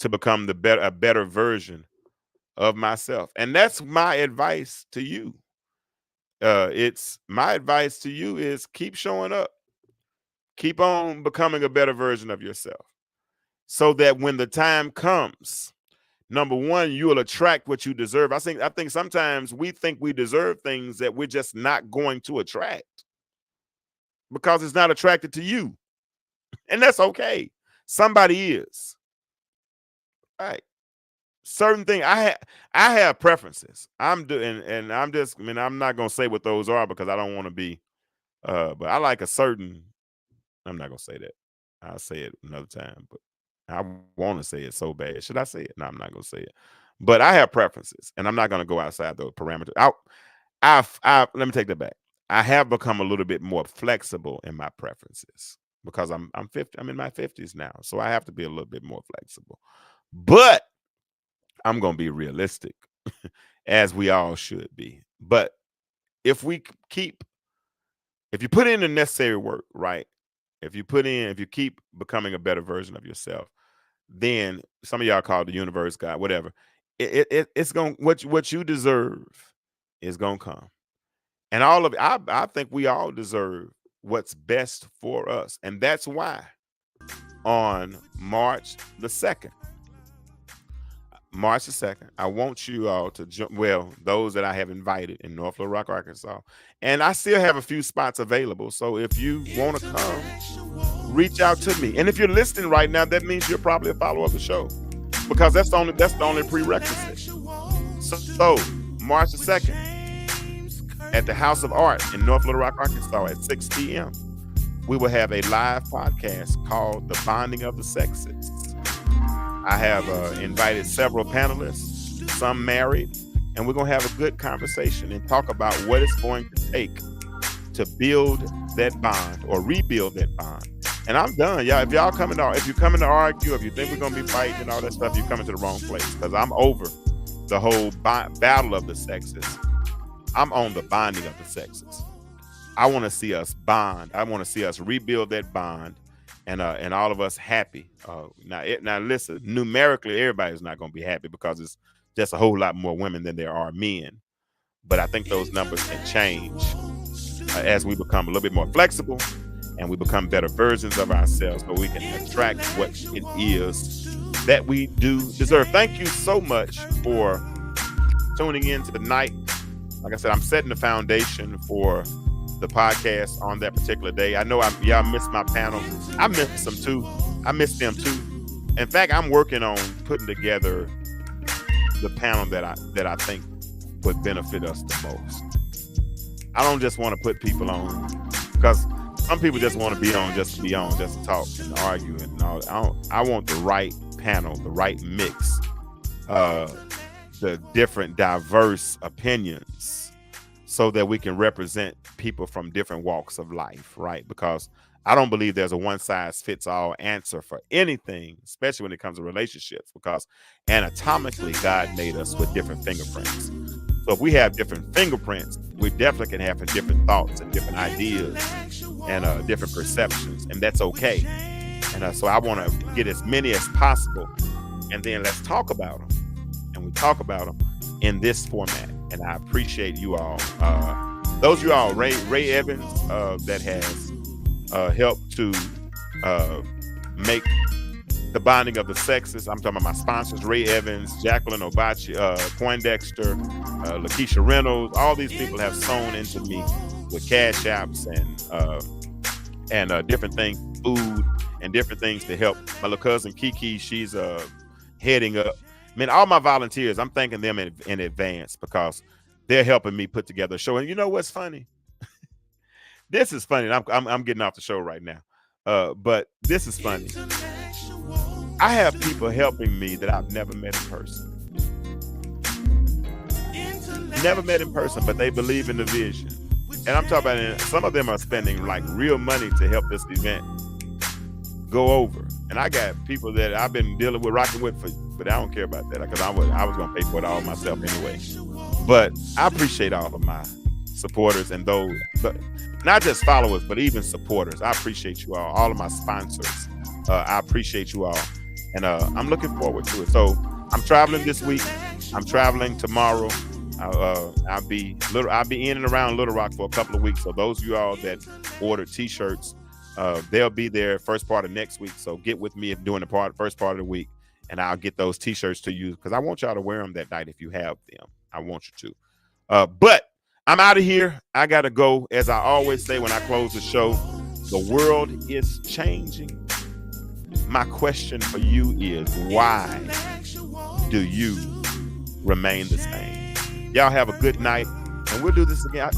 to become a better version of myself. And that's my advice to you. My advice to you is keep showing up. Keep on becoming a better version of yourself so that when the time comes, number one, you will attract what you deserve. I think sometimes we think we deserve things that we're just not going to attract because it's not attracted to you. And that's okay. Somebody is. All right. Certain things I have preferences. I'm not gonna say what those are because I don't want to be but I like a certain, I'm not gonna say that. I'll say it another time, but I want to say it so bad. Should I say it? No, I'm not gonna say it. But I have preferences and I'm not gonna go outside those parameters. Let me take that back. I have become a little bit more flexible in my preferences because I'm 50, I'm in my 50s now. So I have to be a little bit more flexible. But I'm going to be realistic, as we all should be. But if you put in the necessary work, right? If you keep becoming a better version of yourself, then some of y'all call it the universe, God, whatever. It's going, what you deserve is going to come. And all of it, I think we all deserve what's best for us. And that's why on March the 2nd, I want you all to those that I have invited in North Little Rock, Arkansas. And I still have a few spots available. So if you want to come, reach out to me. And if you're listening right now, that means you're probably a follower of the show because that's the only prerequisite. So March the 2nd at the House of Art in North Little Rock, Arkansas at 6 p.m. we will have a live podcast called The Bonding of the Sexes. I have invited several panelists, some married, and we're going to have a good conversation and talk about what it's going to take to build that bond or rebuild that bond. And I'm done, y'all. If you're coming to argue, if you think we're going to be fighting and all that stuff, you're coming to the wrong place because I'm over the whole battle of the sexes. I'm on the bonding of the sexes. I want to see us bond. I want to see us rebuild that bond. And all of us happy. Now listen, numerically, everybody's not going to be happy because it's just a whole lot more women than there are men. But I think those numbers can change as we become a little bit more flexible and we become better versions of ourselves so we can attract what it is that we do deserve. Thank you so much for tuning in tonight. Like I said, I'm setting the foundation for the podcast on that particular day. I know y'all missed my panel. I missed them too. In fact, I'm working on putting together the panel that I think would benefit us the most. I don't just want to put people on because some people just want to be on just to talk and argue and all. I want the right panel, the right mix, the different diverse opinions, so that we can represent people from different walks of life, right? Because I don't believe there's a one-size-fits-all answer for anything, especially when it comes to relationships, because anatomically, God made us with different fingerprints. So if we have different fingerprints, we definitely can have different thoughts and different ideas and different perceptions, and that's okay. And so I want to get as many as possible, and then let's talk about them. And we talk about them in this format. And I appreciate you all. Those of you all, Ray Evans, that has helped to make the bonding of the sexes. I'm talking about my sponsors, Ray Evans, Jacqueline Obachi, Poindexter, Lakeisha Reynolds. All these people have sewn into me with cash apps and different things, food and different things to help. My little cousin Kiki, she's heading up. I mean, all my volunteers, I'm thanking them in advance because they're helping me put together a show. And you know what's funny? This is funny. I'm getting off the show right now. But this is funny. I have people helping me that I've never met in person. Never met in person, but they believe in the vision. And I'm talking about, some of them are spending like real money to help this event go over. And I got people that I've been dealing with, rocking with, but I don't care about that because I was going to pay for it all myself anyway. But I appreciate all of my supporters and those, but not just followers, but even supporters. I appreciate you all of my sponsors. I appreciate you all. And I'm looking forward to it. So I'm traveling this week. I'm traveling tomorrow. I'll be in and around Little Rock for a couple of weeks. So those of you all that order t-shirts, they'll be there first part of next week. So get with me during the first part of the week, and I'll get those t-shirts to you because I want y'all to wear them that night if you have them. I want you to. But I'm out of here. I got to go. As I always say when I close the show, the world is changing. My question for you is, why do you remain the same? Y'all have a good night, and we'll do this again.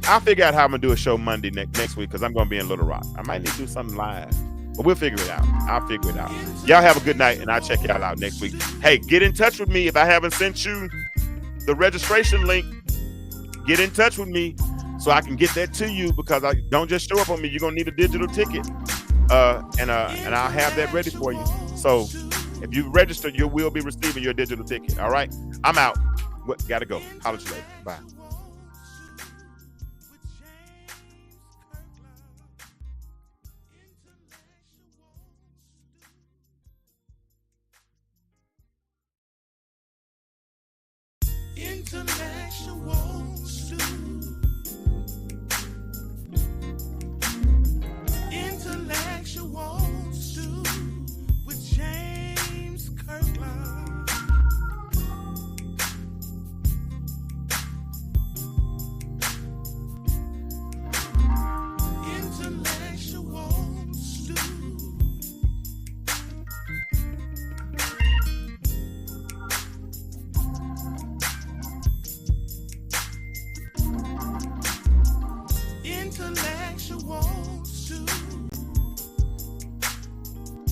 I'll figure out how I'm going to do a show Monday next week because I'm going to be in Little Rock. I might need to do something live, but we'll figure it out. I'll figure it out. Y'all have a good night, and I'll check y'all out next week. Hey, get in touch with me if I haven't sent you the registration link. Get in touch with me so I can get that to you because I don't just show up on me. You're going to need a digital ticket. And I'll have that ready for you. So if you register, you will be receiving your digital ticket. All right. I'm out. Got to go. Holler at you later. Bye.